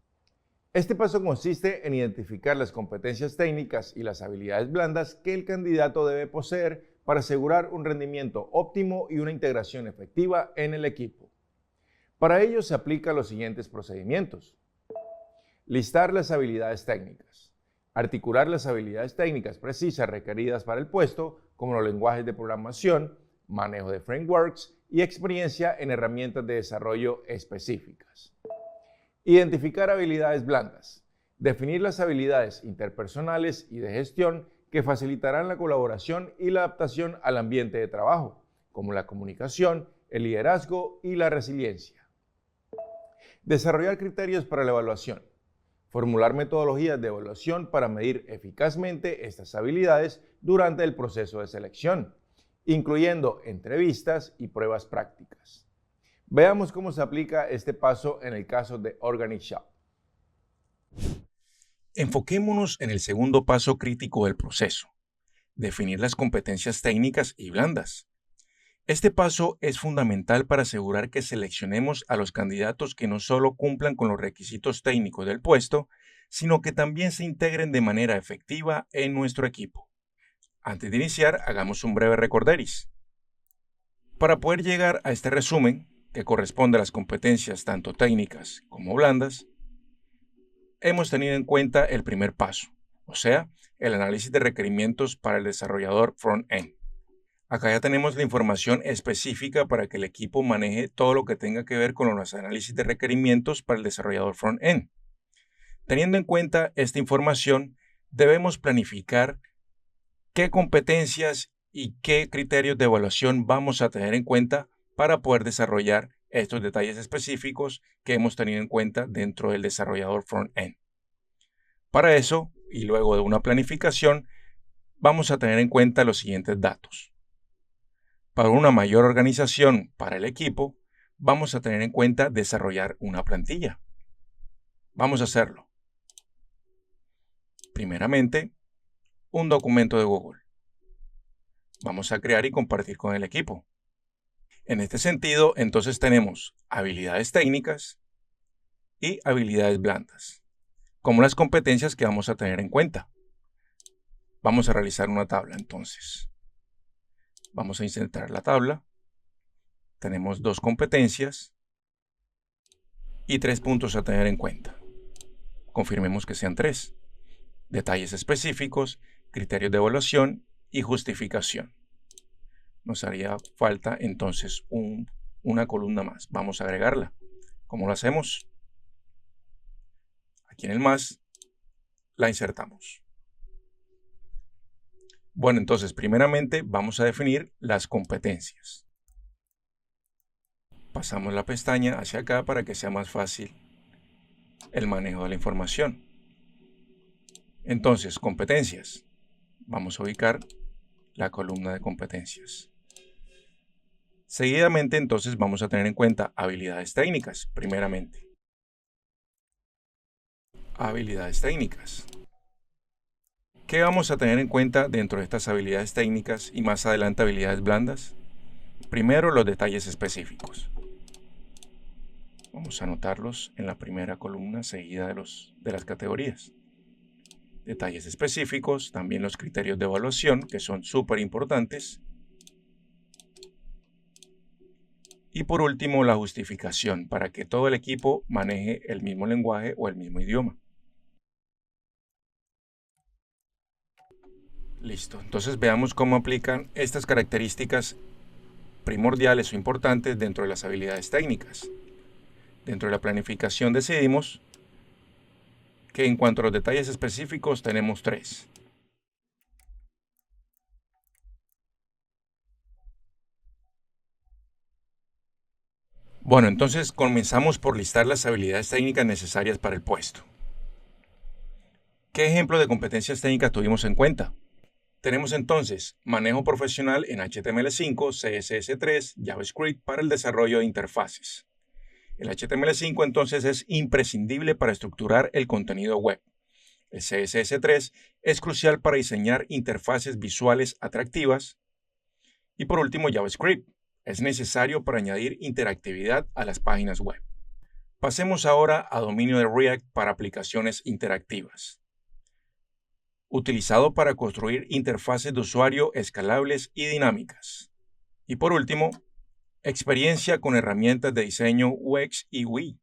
Este paso consiste en identificar las competencias técnicas y las habilidades blandas que el candidato debe poseer para asegurar un rendimiento óptimo y una integración efectiva en el equipo. Para ello se aplican los siguientes procedimientos. Listar las habilidades técnicas. Articular las habilidades técnicas precisas requeridas para el puesto, como los lenguajes de programación, manejo de frameworks y experiencia en herramientas de desarrollo específicas. Identificar habilidades blandas. Definir las habilidades interpersonales y de gestión que facilitarán la colaboración y la adaptación al ambiente de trabajo, como la comunicación, el liderazgo y la resiliencia. Desarrollar criterios para la evaluación. Formular metodologías de evaluación para medir eficazmente estas habilidades durante el proceso de selección, incluyendo entrevistas y pruebas prácticas. Veamos cómo se aplica este paso en el caso de OrganiShop. Enfoquémonos en el segundo paso crítico del proceso, definir las competencias técnicas y blandas. Este paso es fundamental para asegurar que seleccionemos a los candidatos que no solo cumplan con los requisitos técnicos del puesto, sino que también se integren de manera efectiva en nuestro equipo. Antes de iniciar, hagamos un breve recorderis. Para poder llegar a este resumen, que corresponde a las competencias tanto técnicas como blandas, hemos tenido en cuenta el primer paso, o sea, el análisis de requerimientos para el desarrollador front-end. Acá ya tenemos la información específica para que el equipo maneje todo lo que tenga que ver con los análisis de requerimientos para el desarrollador front-end. Teniendo en cuenta esta información, debemos planificar qué competencias y qué criterios de evaluación vamos a tener en cuenta para poder desarrollar estos detalles específicos que hemos tenido en cuenta dentro del desarrollador front-end. Para eso, y luego de una planificación, vamos a tener en cuenta los siguientes datos. Para una mayor organización para el equipo, vamos a tener en cuenta desarrollar una plantilla. Vamos a hacerlo. Primeramente, un documento de Google. Vamos a crear y compartir con el equipo. En este sentido, entonces tenemos habilidades técnicas y habilidades blandas, como las competencias que vamos a tener en cuenta. Vamos a realizar una tabla entonces. Vamos a insertar la tabla. Tenemos 2 competencias y 3 puntos a tener en cuenta. Confirmemos que sean 3. Detalles específicos, criterios de evaluación y justificación. Nos haría falta entonces una columna más. Vamos a agregarla. ¿Cómo lo hacemos? Aquí en el más la insertamos. Bueno, entonces primeramente vamos a definir las competencias. Pasamos la pestaña hacia acá para que sea más fácil el manejo de la información. Entonces, competencias. Vamos a ubicar la columna de competencias. Seguidamente, entonces, vamos a tener en cuenta habilidades técnicas, primeramente. Habilidades técnicas. ¿Qué vamos a tener en cuenta dentro de estas habilidades técnicas y más adelante habilidades blandas? Primero, los detalles específicos. Vamos a anotarlos en la primera columna seguida de las categorías. Detalles específicos, también los criterios de evaluación, que son súper importantes. Y por último, la justificación, para que todo el equipo maneje el mismo lenguaje o el mismo idioma. Listo, entonces veamos cómo aplican estas características primordiales o importantes dentro de las habilidades técnicas. Dentro de la planificación decidimos que en cuanto a los detalles específicos tenemos 3. Bueno, entonces comenzamos por listar las habilidades técnicas necesarias para el puesto. ¿Qué ejemplo de competencias técnicas tuvimos en cuenta? Tenemos entonces manejo profesional en HTML5, CSS3, JavaScript para el desarrollo de interfaces. El HTML5 entonces es imprescindible para estructurar el contenido web. El CSS3 es crucial para diseñar interfaces visuales atractivas. Y por último, JavaScript es necesario para añadir interactividad a las páginas web. Pasemos ahora a dominio de React para aplicaciones interactivas, utilizado para construir interfaces de usuario escalables y dinámicas. Y por último, experiencia con herramientas de diseño UX y UI,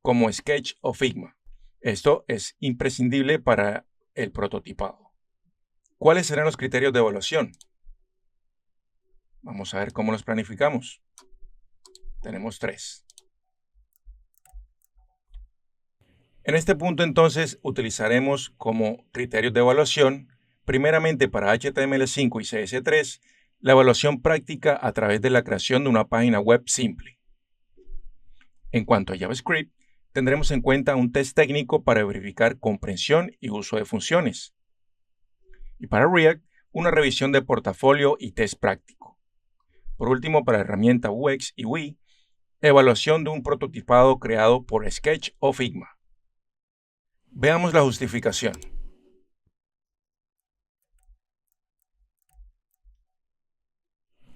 como Sketch o Figma. Esto es imprescindible para el prototipado. ¿Cuáles serán los criterios de evaluación? Vamos a ver cómo los planificamos. Tenemos 3. En este punto entonces utilizaremos como criterios de evaluación, primeramente para HTML5 y CS3, la evaluación práctica a través de la creación de una página web simple. En cuanto a JavaScript, tendremos en cuenta un test técnico para verificar comprensión y uso de funciones. Y para React, una revisión de portafolio y test práctico. Por último, para herramienta UX y UI, evaluación de un prototipado creado por Sketch o Figma. Veamos la justificación.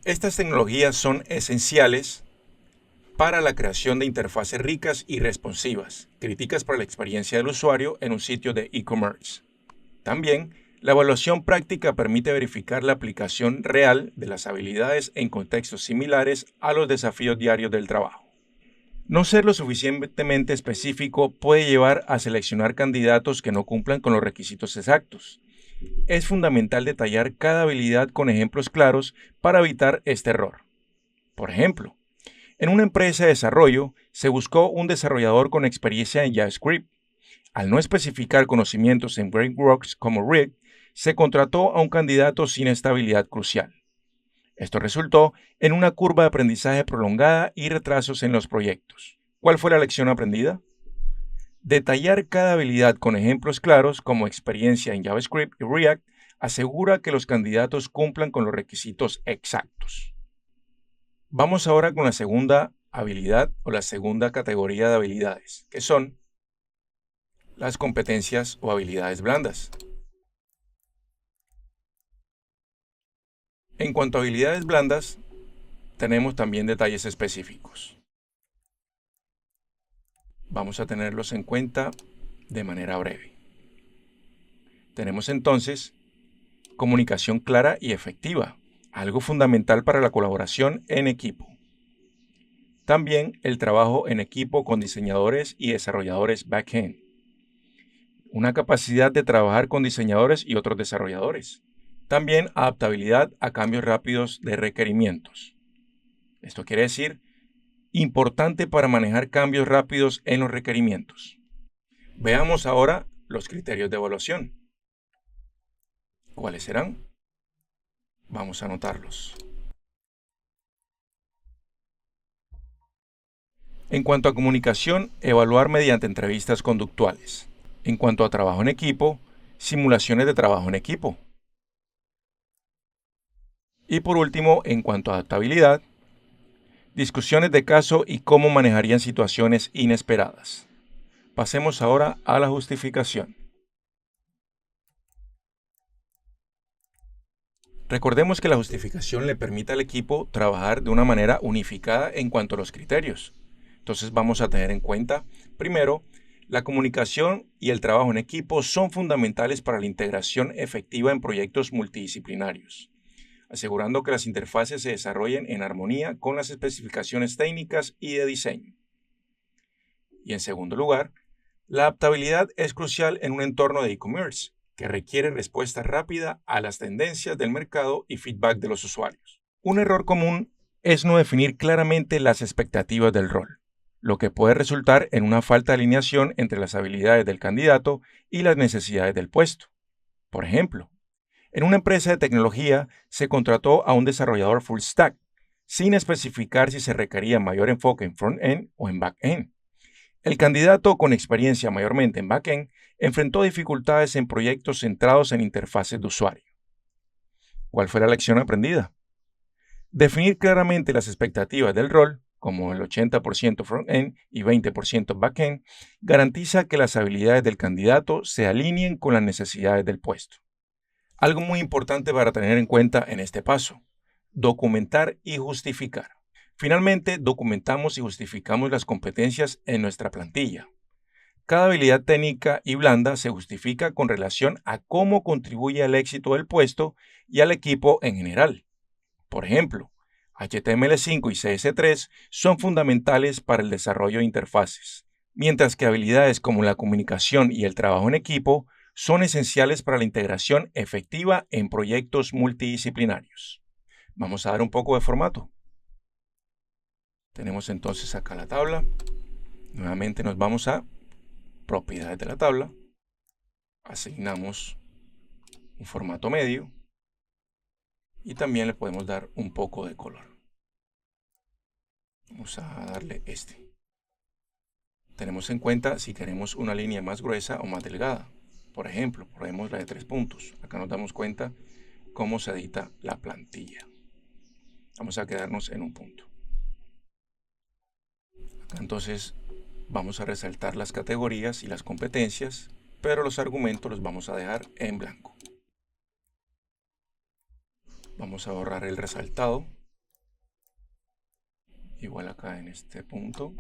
Estas tecnologías son esenciales para la creación de interfaces ricas y responsivas, críticas para la experiencia del usuario en un sitio de e-commerce. También, la evaluación práctica permite verificar la aplicación real de las habilidades en contextos similares a los desafíos diarios del trabajo. No ser lo suficientemente específico puede llevar a seleccionar candidatos que no cumplan con los requisitos exactos. Es fundamental detallar cada habilidad con ejemplos claros para evitar este error. Por ejemplo, en una empresa de desarrollo se buscó un desarrollador con experiencia en JavaScript. Al no especificar conocimientos en frameworks como React, se contrató a un candidato sin esta habilidad crucial. Esto resultó en una curva de aprendizaje prolongada y retrasos en los proyectos. ¿Cuál fue la lección aprendida? Detallar cada habilidad con ejemplos claros como experiencia en JavaScript y React asegura que los candidatos cumplan con los requisitos exactos. Vamos ahora con la segunda habilidad o la segunda categoría de habilidades, que son las competencias o habilidades blandas. En cuanto a habilidades blandas, tenemos también detalles específicos. Vamos a tenerlos en cuenta de manera breve. Tenemos entonces comunicación clara y efectiva, algo fundamental para la colaboración en equipo. También el trabajo en equipo con diseñadores y desarrolladores back-end. Una capacidad de trabajar con diseñadores y otros desarrolladores. También adaptabilidad a cambios rápidos de requerimientos. Esto quiere decir, importante para manejar cambios rápidos en los requerimientos. Veamos ahora los criterios de evaluación. ¿Cuáles serán? Vamos a anotarlos. En cuanto a comunicación, evaluar mediante entrevistas conductuales. En cuanto a trabajo en equipo, simulaciones de trabajo en equipo. Y por último, en cuanto a adaptabilidad, discusiones de caso y cómo manejarían situaciones inesperadas. Pasemos ahora a la justificación. Recordemos que la justificación le permite al equipo trabajar de una manera unificada en cuanto a los criterios. Entonces vamos a tener en cuenta, primero, la comunicación y el trabajo en equipo son fundamentales para la integración efectiva en proyectos multidisciplinarios, asegurando que las interfaces se desarrollen en armonía con las especificaciones técnicas y de diseño. Y en segundo lugar, la adaptabilidad es crucial en un entorno de e-commerce, que requiere respuesta rápida a las tendencias del mercado y feedback de los usuarios. Un error común es no definir claramente las expectativas del rol, lo que puede resultar en una falta de alineación entre las habilidades del candidato y las necesidades del puesto. Por ejemplo, en una empresa de tecnología se contrató a un desarrollador full stack, sin especificar si se requería mayor enfoque en front-end o en back-end. El candidato con experiencia mayormente en back-end enfrentó dificultades en proyectos centrados en interfaces de usuario. ¿Cuál fue la lección aprendida? Definir claramente las expectativas del rol, como el 80% front-end y 20% back-end, garantiza que las habilidades del candidato se alineen con las necesidades del puesto. Algo muy importante para tener en cuenta en este paso: documentar y justificar. Finalmente, documentamos y justificamos las competencias en nuestra plantilla. Cada habilidad técnica y blanda se justifica con relación a cómo contribuye al éxito del puesto y al equipo en general. Por ejemplo, HTML5 y CS3 son fundamentales para el desarrollo de interfaces, mientras que habilidades como la comunicación y el trabajo en equipo son esenciales para la integración efectiva en proyectos multidisciplinarios. Vamos a dar un poco de formato. Tenemos entonces acá la tabla. Nuevamente nos vamos a propiedades de la tabla. Asignamos un formato medio y también le podemos dar un poco de color. Vamos a darle este. Tenemos en cuenta si queremos una línea más gruesa o más delgada. Por ejemplo, ponemos la de 3 puntos. Acá nos damos cuenta cómo se edita la plantilla. Vamos a quedarnos en un punto. Entonces vamos a resaltar las categorías y las competencias, pero los argumentos los vamos a dejar en blanco. Vamos a borrar el resaltado igual acá en este punto.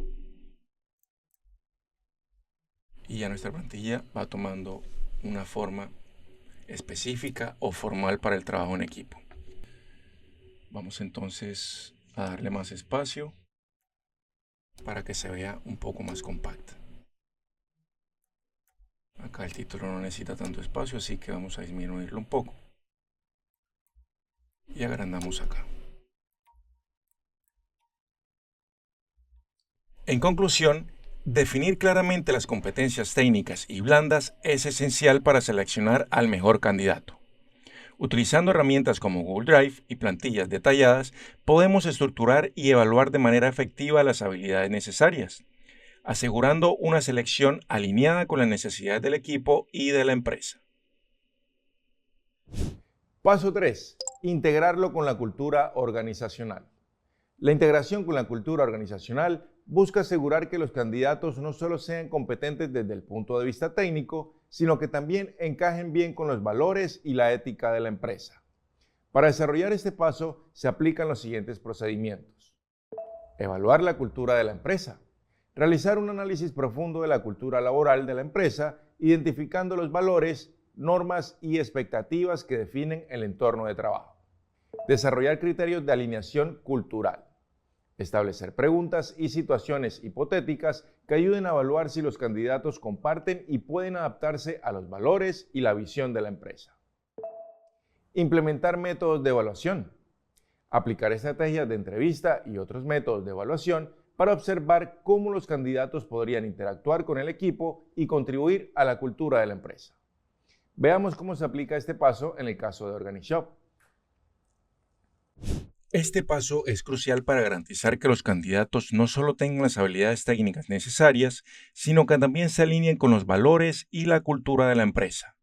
Y ya nuestra plantilla va tomando una forma específica o formal para el trabajo en equipo. Vamos entonces a darle más espacio para que se vea un poco más compacta. Acá el título no necesita tanto espacio, así que vamos a disminuirlo un poco. Y agrandamos acá. En conclusión, definir claramente las competencias técnicas y blandas es esencial para seleccionar al mejor candidato. Utilizando herramientas como Google Drive y plantillas detalladas, podemos estructurar y evaluar de manera efectiva las habilidades necesarias, asegurando una selección alineada con las necesidades del equipo y de la empresa. Paso 3. Integrarlo con la cultura organizacional. La integración con la cultura organizacional busca asegurar que los candidatos no solo sean competentes desde el punto de vista técnico, sino que también encajen bien con los valores y la ética de la empresa. Para desarrollar este paso se aplican los siguientes procedimientos. Evaluar la cultura de la empresa. Realizar un análisis profundo de la cultura laboral de la empresa, identificando los valores, normas y expectativas que definen el entorno de trabajo. Desarrollar criterios de alineación cultural. Establecer preguntas y situaciones hipotéticas que ayuden a evaluar si los candidatos comparten y pueden adaptarse a los valores y la visión de la empresa. Implementar métodos de evaluación. Aplicar estrategias de entrevista y otros métodos de evaluación para observar cómo los candidatos podrían interactuar con el equipo y contribuir a la cultura de la empresa. Veamos cómo se aplica este paso en el caso de OrganiShop. Este paso es crucial para garantizar que los candidatos no solo tengan las habilidades técnicas necesarias, sino que también se alineen con los valores y la cultura de la empresa.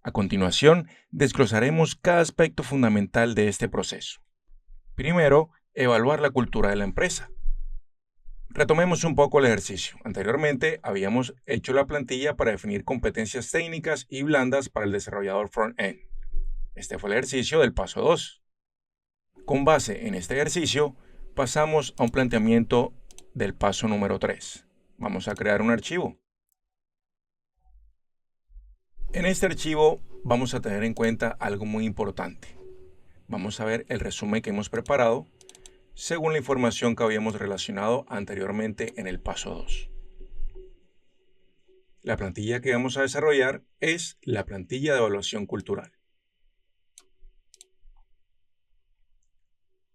A continuación, desglosaremos cada aspecto fundamental de este proceso. Primero, evaluar la cultura de la empresa. Retomemos un poco el ejercicio. Anteriormente habíamos hecho la plantilla para definir competencias técnicas y blandas para el desarrollador front-end. Este fue el ejercicio del paso 2. Con base en este ejercicio, pasamos a un planteamiento del paso número 3. Vamos a crear un archivo. En este archivo vamos a tener en cuenta algo muy importante. Vamos a ver el resumen que hemos preparado según la información que habíamos relacionado anteriormente en el paso 2. La plantilla que vamos a desarrollar es la plantilla de evaluación cultural.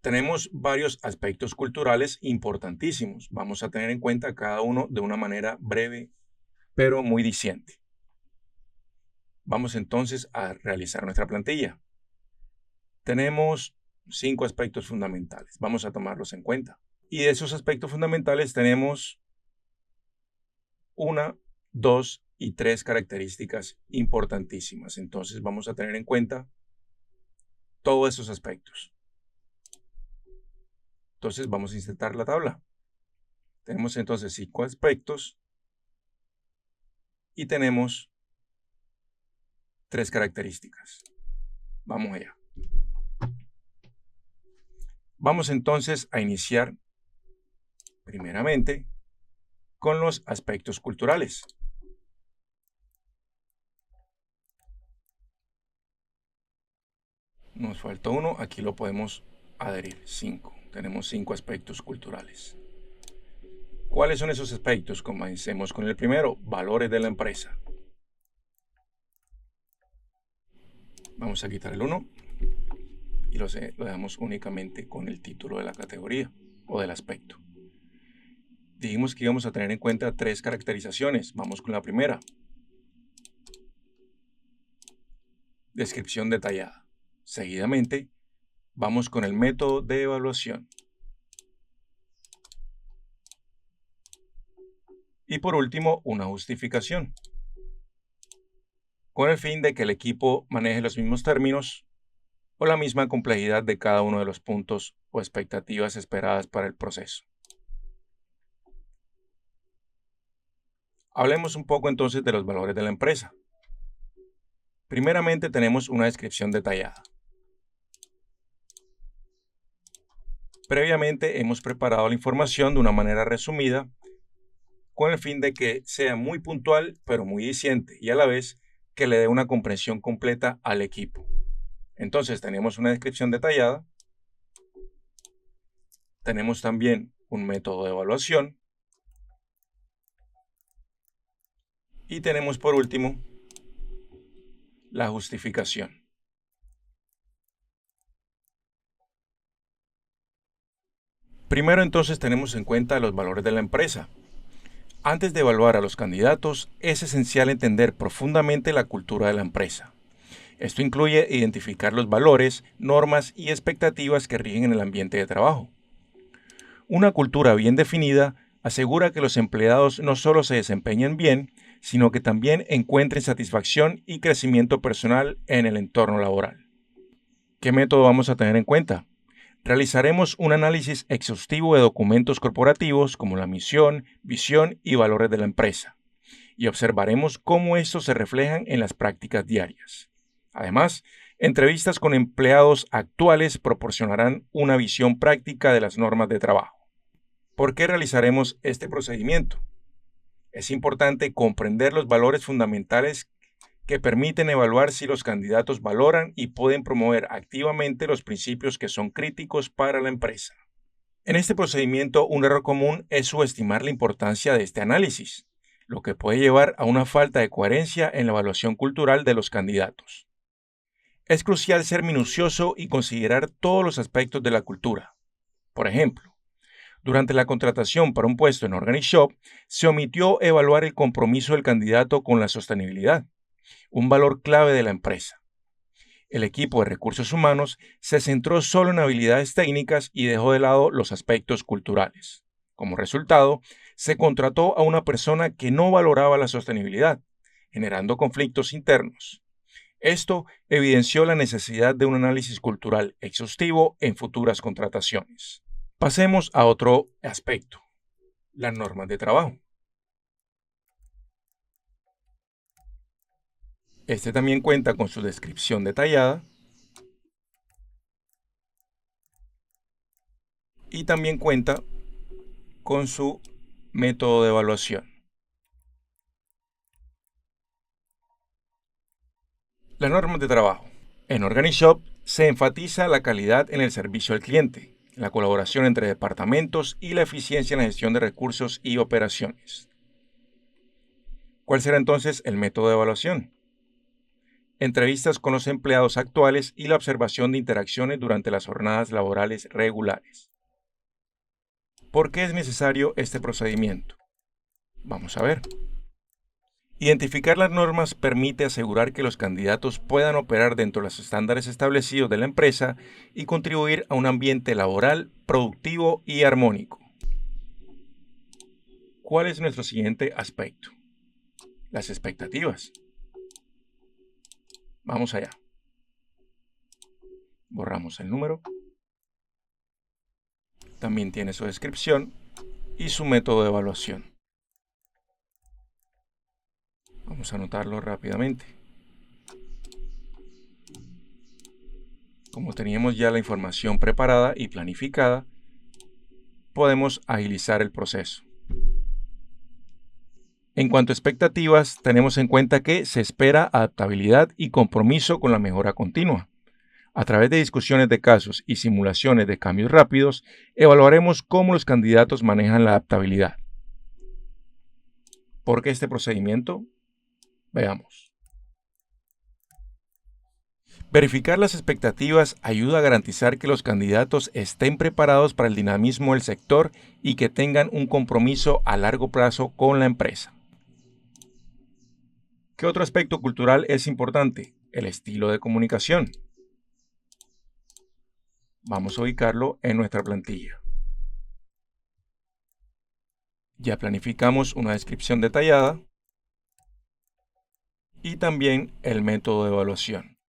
Tenemos varios aspectos culturales importantísimos. Vamos a tener en cuenta cada uno de una manera breve, pero muy diciente. Vamos entonces a realizar nuestra plantilla. Tenemos 5 aspectos fundamentales. Vamos a tomarlos en cuenta. Y de esos aspectos fundamentales tenemos 1, 2 y 3 características importantísimas. Entonces vamos a tener en cuenta todos esos aspectos. Entonces vamos a insertar la tabla. Tenemos entonces 5 aspectos y tenemos 3 características. Vamos allá. Vamos entonces a iniciar primeramente con los aspectos culturales. Nos falta uno, aquí lo podemos adherir, 5. Tenemos 5 aspectos culturales. ¿Cuáles son esos aspectos? Comencemos con el primero, valores de la empresa. Vamos a quitar el 1 y lo dejamos únicamente con el título de la categoría o del aspecto. Dijimos que íbamos a tener en cuenta 3 caracterizaciones. Vamos con la primera. Descripción detallada. Seguidamente, vamos con el método de evaluación. Y por último, una justificación, con el fin de que el equipo maneje los mismos términos o la misma complejidad de cada uno de los puntos o expectativas esperadas para el proceso. Hablemos un poco entonces de los valores de la empresa. Primeramente tenemos una descripción detallada. Previamente hemos preparado la información de una manera resumida con el fin de que sea muy puntual pero muy eficiente y a la vez que le dé una comprensión completa al equipo. Entonces tenemos una descripción detallada, tenemos también un método de evaluación y tenemos por último la justificación. Primero entonces tenemos en cuenta los valores de la empresa. Antes de evaluar a los candidatos, es esencial entender profundamente la cultura de la empresa. Esto incluye identificar los valores, normas y expectativas que rigen en el ambiente de trabajo. Una cultura bien definida asegura que los empleados no solo se desempeñen bien, sino que también encuentren satisfacción y crecimiento personal en el entorno laboral. ¿Qué método vamos a tener en cuenta? Realizaremos un análisis exhaustivo de documentos corporativos como la misión, visión y valores de la empresa, y observaremos cómo estos se reflejan en las prácticas diarias. Además, entrevistas con empleados actuales proporcionarán una visión práctica de las normas de trabajo. ¿Por qué realizaremos este procedimiento? Es importante comprender los valores fundamentales que permiten evaluar si los candidatos valoran y pueden promover activamente los principios que son críticos para la empresa. En este procedimiento, un error común es subestimar la importancia de este análisis, lo que puede llevar a una falta de coherencia en la evaluación cultural de los candidatos. Es crucial ser minucioso y considerar todos los aspectos de la cultura. Por ejemplo, durante la contratación para un puesto en OrganiShop, se omitió evaluar el compromiso del candidato con la sostenibilidad, un valor clave de la empresa. El equipo de recursos humanos se centró solo en habilidades técnicas y dejó de lado los aspectos culturales. Como resultado, se contrató a una persona que no valoraba la sostenibilidad, generando conflictos internos. Esto evidenció la necesidad de un análisis cultural exhaustivo en futuras contrataciones. Pasemos a otro aspecto, las normas de trabajo. Este también cuenta con su descripción detallada y también cuenta con su método de evaluación. Las normas de trabajo. En OrganiShop se enfatiza la calidad en el servicio al cliente, la colaboración entre departamentos y la eficiencia en la gestión de recursos y operaciones. ¿Cuál será entonces el método de evaluación? Entrevistas con los empleados actuales y la observación de interacciones durante las jornadas laborales regulares. ¿Por qué es necesario este procedimiento? Vamos a ver. Identificar las normas permite asegurar que los candidatos puedan operar dentro de los estándares establecidos de la empresa y contribuir a un ambiente laboral productivo y armónico. ¿Cuál es nuestro siguiente aspecto? Las expectativas. Vamos allá. Borramos el número. También tiene su descripción y su método de evaluación. Vamos a anotarlo rápidamente. Como teníamos ya la información preparada y planificada, podemos agilizar el proceso. En cuanto a expectativas, tenemos en cuenta que se espera adaptabilidad y compromiso con la mejora continua. A través de discusiones de casos y simulaciones de cambios rápidos, evaluaremos cómo los candidatos manejan la adaptabilidad. ¿Por qué este procedimiento? Veamos. Verificar las expectativas ayuda a garantizar que los candidatos estén preparados para el dinamismo del sector y que tengan un compromiso a largo plazo con la empresa. ¿Qué otro aspecto cultural es importante? El estilo de comunicación. Vamos a ubicarlo en nuestra plantilla. Ya planificamos una descripción detallada y también el método de evaluación.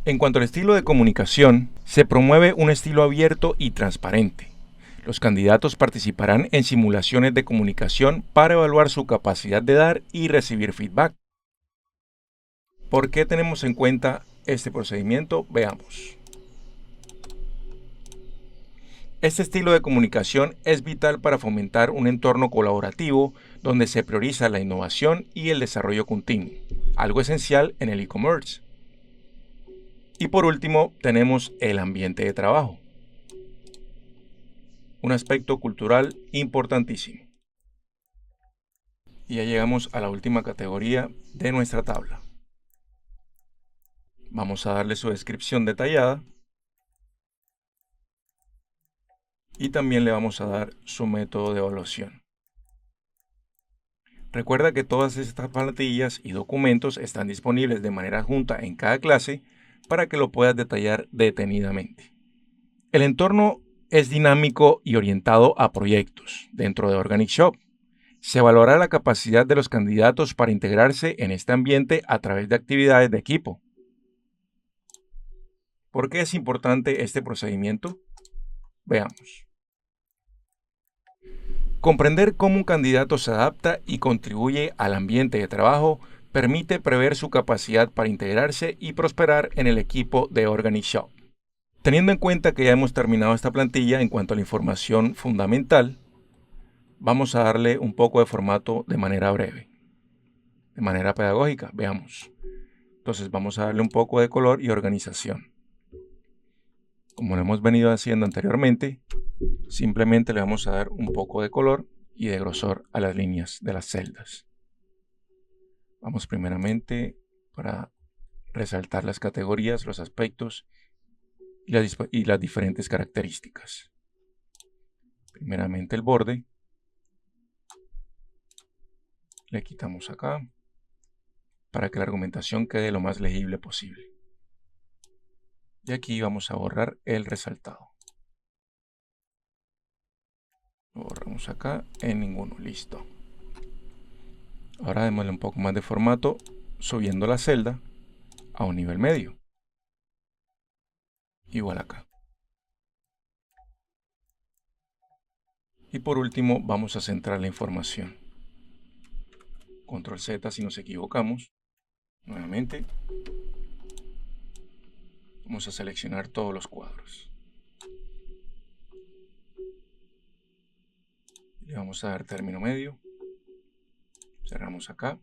En cuanto al estilo de comunicación, se promueve un estilo abierto y transparente. Los candidatos participarán en simulaciones de comunicación para evaluar su capacidad de dar y recibir feedback. ¿Por qué tenemos en cuenta este procedimiento? Veamos. Este estilo de comunicación es vital para fomentar un entorno colaborativo donde se prioriza la innovación y el desarrollo continuo, algo esencial en el e-commerce. Y por último, tenemos el ambiente de trabajo, un aspecto cultural importantísimo. Y ya llegamos a la última categoría de nuestra tabla. Vamos a darle su descripción detallada y también le vamos a dar su método de evaluación. Recuerda que todas estas plantillas y documentos están disponibles de manera adjunta en cada clase para que lo puedas detallar detenidamente. El entorno es dinámico y orientado a proyectos dentro de Organic Shop. Se evaluará la capacidad de los candidatos para integrarse en este ambiente a través de actividades de equipo. ¿Por qué es importante este procedimiento? Veamos. Comprender cómo un candidato se adapta y contribuye al ambiente de trabajo permite prever su capacidad para integrarse y prosperar en el equipo de Organic Shop. Teniendo en cuenta que ya hemos terminado esta plantilla en cuanto a la información fundamental, vamos a darle un poco de formato de manera breve, de manera pedagógica. Veamos. Entonces vamos a darle un poco de color y organización. Como lo hemos venido haciendo anteriormente, simplemente le vamos a dar un poco de color y de grosor a las líneas de las celdas. Vamos primeramente para resaltar las categorías, los aspectos y las diferentes características. Primeramente el borde. Le quitamos acá para que la argumentación quede lo más legible posible. Y aquí vamos a borrar el resaltado. Lo borramos acá en ninguno. Listo. Ahora démosle un poco más de formato subiendo la celda a un nivel medio. Igual acá. Y por último vamos a centrar la información. Control Z si nos equivocamos. Nuevamente. Vamos a seleccionar todos los cuadros. Le vamos a dar término medio. Cerramos acá.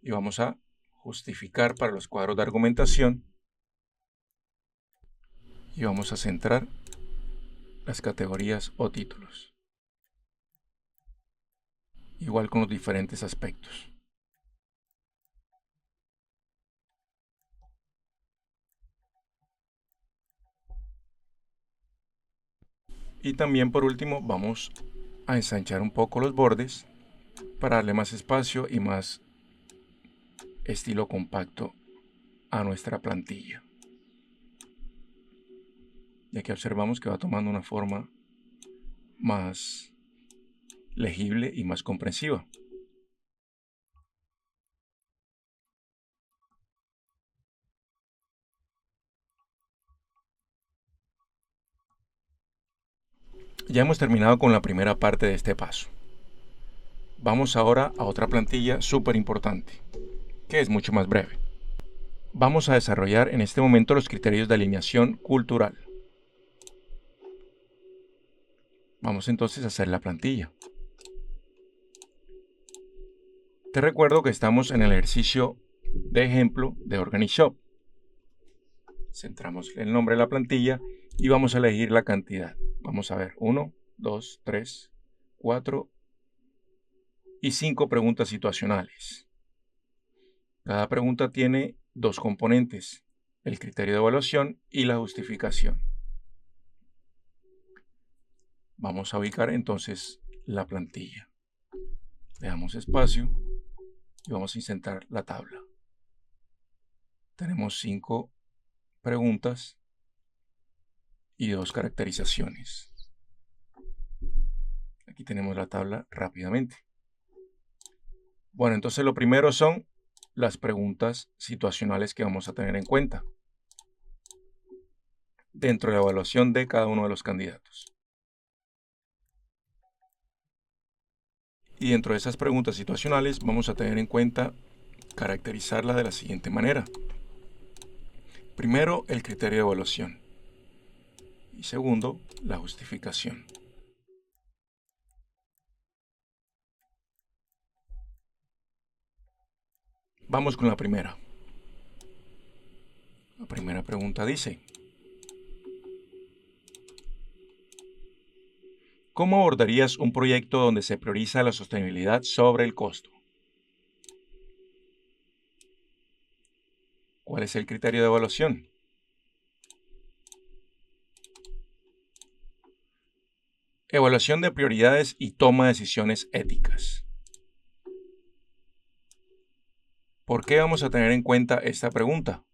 Y vamos a justificar para los cuadros de argumentación. Y vamos a centrar las categorías o títulos. Igual con los diferentes aspectos. Y también por último vamos a ensanchar un poco los bordes para darle más espacio y más estilo compacto a nuestra plantilla. Y aquí observamos que va tomando una forma más legible y más comprensiva. Ya hemos terminado con la primera parte de este paso. Vamos ahora a otra plantilla súper importante, que es mucho más breve. Vamos a desarrollar en este momento los criterios de alineación cultural. Vamos entonces a hacer la plantilla. Te recuerdo que estamos en el ejercicio de ejemplo de Organic Shop. Centramos el nombre de la plantilla y vamos a elegir la cantidad. Vamos a ver 1, 2, 3, 4 y 5 preguntas situacionales. Cada pregunta tiene dos componentes, el criterio de evaluación y la justificación. Vamos a ubicar entonces la plantilla. Le damos espacio y vamos a insertar la tabla. Tenemos 5 preguntas y 2 caracterizaciones. Aquí tenemos la tabla rápidamente. Bueno, entonces lo primero son las preguntas situacionales que vamos a tener en cuenta dentro de la evaluación de cada uno de los candidatos. Y dentro de esas preguntas situacionales vamos a tener en cuenta caracterizarlas de la siguiente manera. Primero, el criterio de evaluación. Y segundo, la justificación. Vamos con la primera. La primera pregunta dice: ¿cómo abordarías un proyecto donde se prioriza la sostenibilidad sobre el costo? ¿Cuál es el criterio de evaluación? Evaluación de prioridades y toma de decisiones éticas. ¿Por qué vamos a tener en cuenta esta pregunta?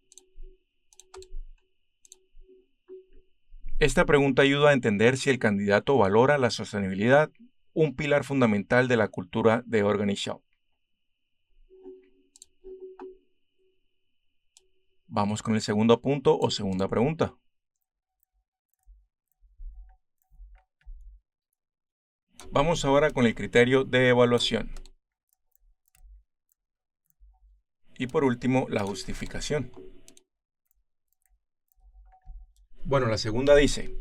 Esta pregunta ayuda a entender si el candidato valora la sostenibilidad, un pilar fundamental de la cultura de Organic Shop. Vamos con el segundo punto o segunda pregunta. Vamos ahora con el criterio de evaluación. Y por último, la justificación. Bueno, la segunda dice: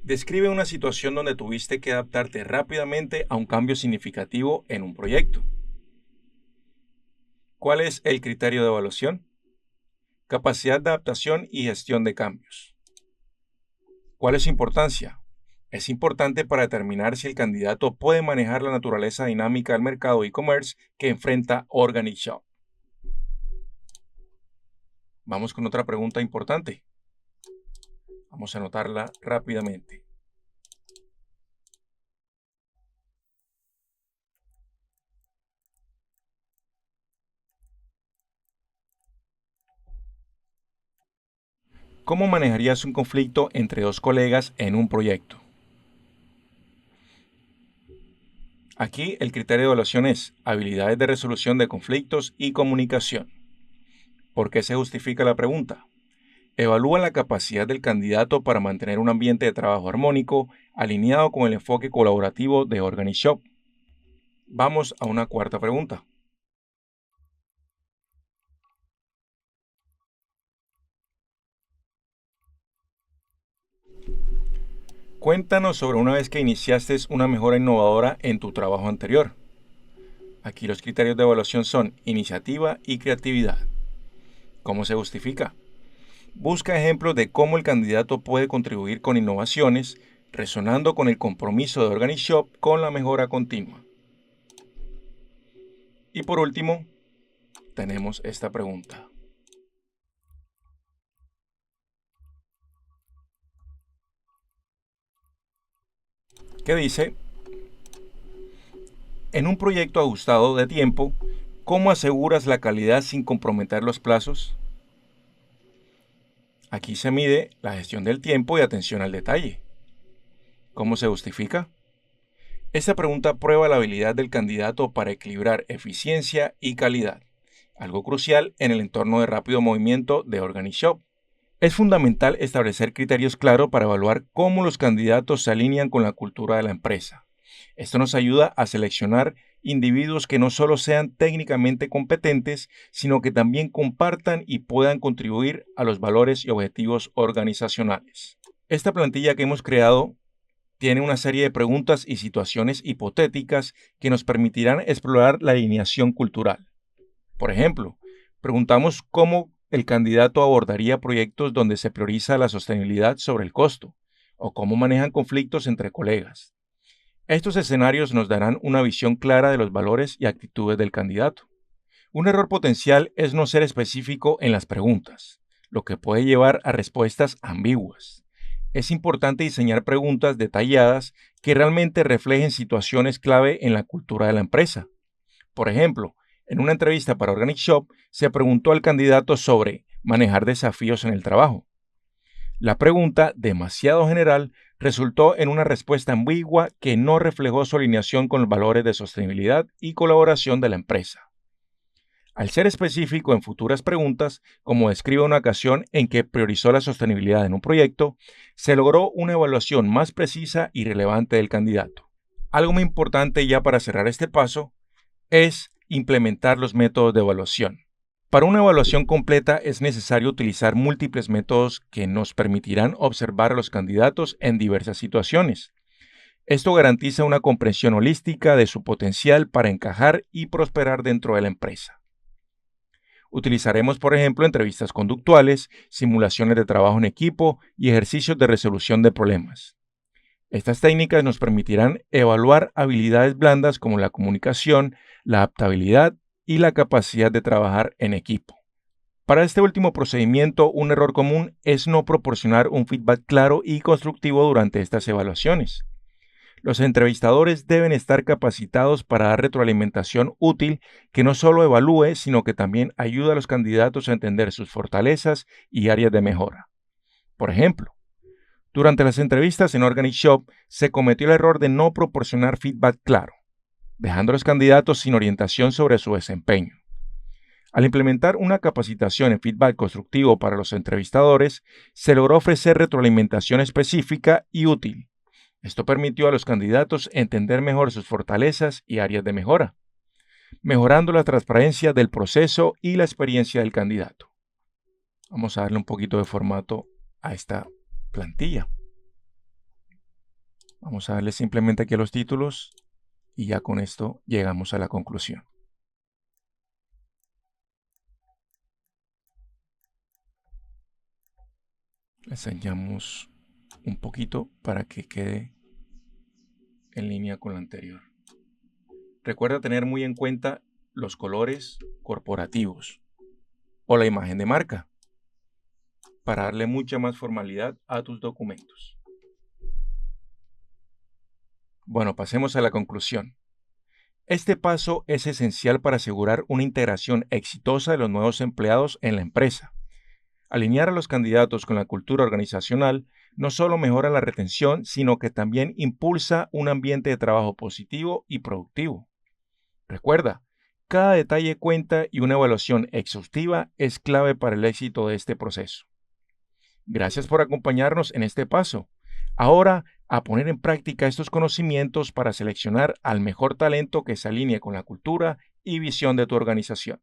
describe una situación donde tuviste que adaptarte rápidamente a un cambio significativo en un proyecto. ¿Cuál es el criterio de evaluación? Capacidad de adaptación y gestión de cambios. ¿Cuál es su importancia? Es importante para determinar si el candidato puede manejar la naturaleza dinámica del mercado e-commerce que enfrenta Organic Shop. Vamos con otra pregunta importante. Vamos a anotarla rápidamente. ¿Cómo manejarías un conflicto entre dos colegas en un proyecto? Aquí el criterio de evaluación es habilidades de resolución de conflictos y comunicación. ¿Por qué se justifica la pregunta? Evalúa la capacidad del candidato para mantener un ambiente de trabajo armónico alineado con el enfoque colaborativo de Organic Shop. Vamos a una cuarta pregunta. Cuéntanos sobre una vez que iniciaste una mejora innovadora en tu trabajo anterior. Aquí los criterios de evaluación son iniciativa y creatividad. ¿Cómo se justifica? Busca ejemplos de cómo el candidato puede contribuir con innovaciones, resonando con el compromiso de Organic Shop con la mejora continua. Y por último, tenemos esta pregunta. ¿Qué dice? En un proyecto ajustado de tiempo, ¿cómo aseguras la calidad sin comprometer los plazos? Aquí se mide la gestión del tiempo y atención al detalle. ¿Cómo se justifica? Esta pregunta prueba la habilidad del candidato para equilibrar eficiencia y calidad, algo crucial en el entorno de rápido movimiento de Organic Shop. Es fundamental establecer criterios claros para evaluar cómo los candidatos se alinean con la cultura de la empresa. Esto nos ayuda a seleccionar individuos que no solo sean técnicamente competentes, sino que también compartan y puedan contribuir a los valores y objetivos organizacionales. Esta plantilla que hemos creado tiene una serie de preguntas y situaciones hipotéticas que nos permitirán explorar la alineación cultural. Por ejemplo, preguntamos cómo el candidato abordaría proyectos donde se prioriza la sostenibilidad sobre el costo, o cómo manejan conflictos entre colegas. Estos escenarios nos darán una visión clara de los valores y actitudes del candidato. Un error potencial es no ser específico en las preguntas, lo que puede llevar a respuestas ambiguas. Es importante diseñar preguntas detalladas que realmente reflejen situaciones clave en la cultura de la empresa. Por ejemplo, en una entrevista para Organic Shop se preguntó al candidato sobre manejar desafíos en el trabajo. La pregunta, demasiado general, resultó en una respuesta ambigua que no reflejó su alineación con los valores de sostenibilidad y colaboración de la empresa. Al ser específico en futuras preguntas, como describe una ocasión en que priorizó la sostenibilidad en un proyecto, se logró una evaluación más precisa y relevante del candidato. Algo muy importante ya para cerrar este paso es implementar los métodos de evaluación. Para una evaluación completa es necesario utilizar múltiples métodos que nos permitirán observar a los candidatos en diversas situaciones. Esto garantiza una comprensión holística de su potencial para encajar y prosperar dentro de la empresa. Utilizaremos, por ejemplo, entrevistas conductuales, simulaciones de trabajo en equipo y ejercicios de resolución de problemas. Estas técnicas nos permitirán evaluar habilidades blandas como la comunicación, la adaptabilidad y la capacidad de trabajar en equipo. Para este último procedimiento, un error común es no proporcionar un feedback claro y constructivo durante estas evaluaciones. Los entrevistadores deben estar capacitados para dar retroalimentación útil que no solo evalúe, sino que también ayude a los candidatos a entender sus fortalezas y áreas de mejora. Por ejemplo, durante las entrevistas en Organic Shop se cometió el error de no proporcionar feedback claro, dejando a los candidatos sin orientación sobre su desempeño. Al implementar una capacitación en feedback constructivo para los entrevistadores, se logró ofrecer retroalimentación específica y útil. Esto permitió a los candidatos entender mejor sus fortalezas y áreas de mejora, mejorando la transparencia del proceso y la experiencia del candidato. Vamos a darle un poquito de formato a esta plantilla. Vamos a darle simplemente aquí a los títulos y ya con esto llegamos a la conclusión. Le enseñamos un poquito para que quede en línea con lo anterior. Recuerda tener muy en cuenta los colores corporativos o la imagen de marca para darle mucha más formalidad a tus documentos. Bueno, pasemos a la conclusión. Este paso es esencial para asegurar una integración exitosa de los nuevos empleados en la empresa. Alinear a los candidatos con la cultura organizacional no solo mejora la retención, sino que también impulsa un ambiente de trabajo positivo y productivo. Recuerda, cada detalle cuenta y una evaluación exhaustiva es clave para el éxito de este proceso. Gracias por acompañarnos en este paso. Ahora, a poner en práctica estos conocimientos para seleccionar al mejor talento que se alinee con la cultura y visión de tu organización.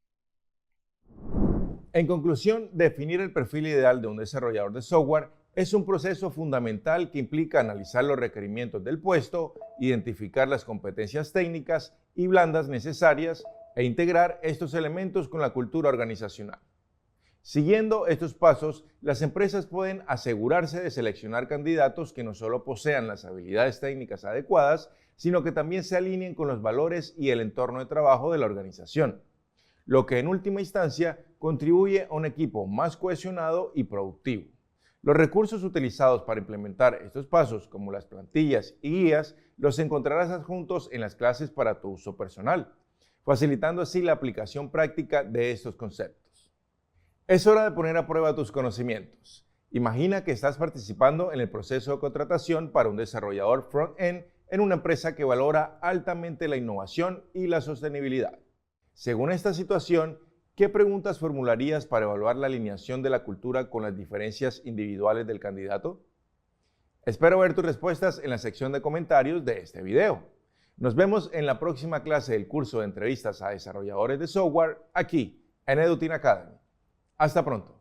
En conclusión, definir el perfil ideal de un desarrollador de software es un proceso fundamental que implica analizar los requerimientos del puesto, identificar las competencias técnicas y blandas necesarias e integrar estos elementos con la cultura organizacional. Siguiendo estos pasos, las empresas pueden asegurarse de seleccionar candidatos que no solo posean las habilidades técnicas adecuadas, sino que también se alineen con los valores y el entorno de trabajo de la organización, lo que en última instancia contribuye a un equipo más cohesionado y productivo. Los recursos utilizados para implementar estos pasos, como las plantillas y guías, los encontrarás adjuntos en las clases para tu uso personal, facilitando así la aplicación práctica de estos conceptos. Es hora de poner a prueba tus conocimientos. Imagina que estás participando en el proceso de contratación para un desarrollador front-end en una empresa que valora altamente la innovación y la sostenibilidad. Según esta situación, ¿qué preguntas formularías para evaluar la alineación de la cultura con las diferencias individuales del candidato? Espero ver tus respuestas en la sección de comentarios de este video. Nos vemos en la próxima clase del curso de entrevistas a desarrolladores de software aquí en Eduteam Academy. Hasta pronto.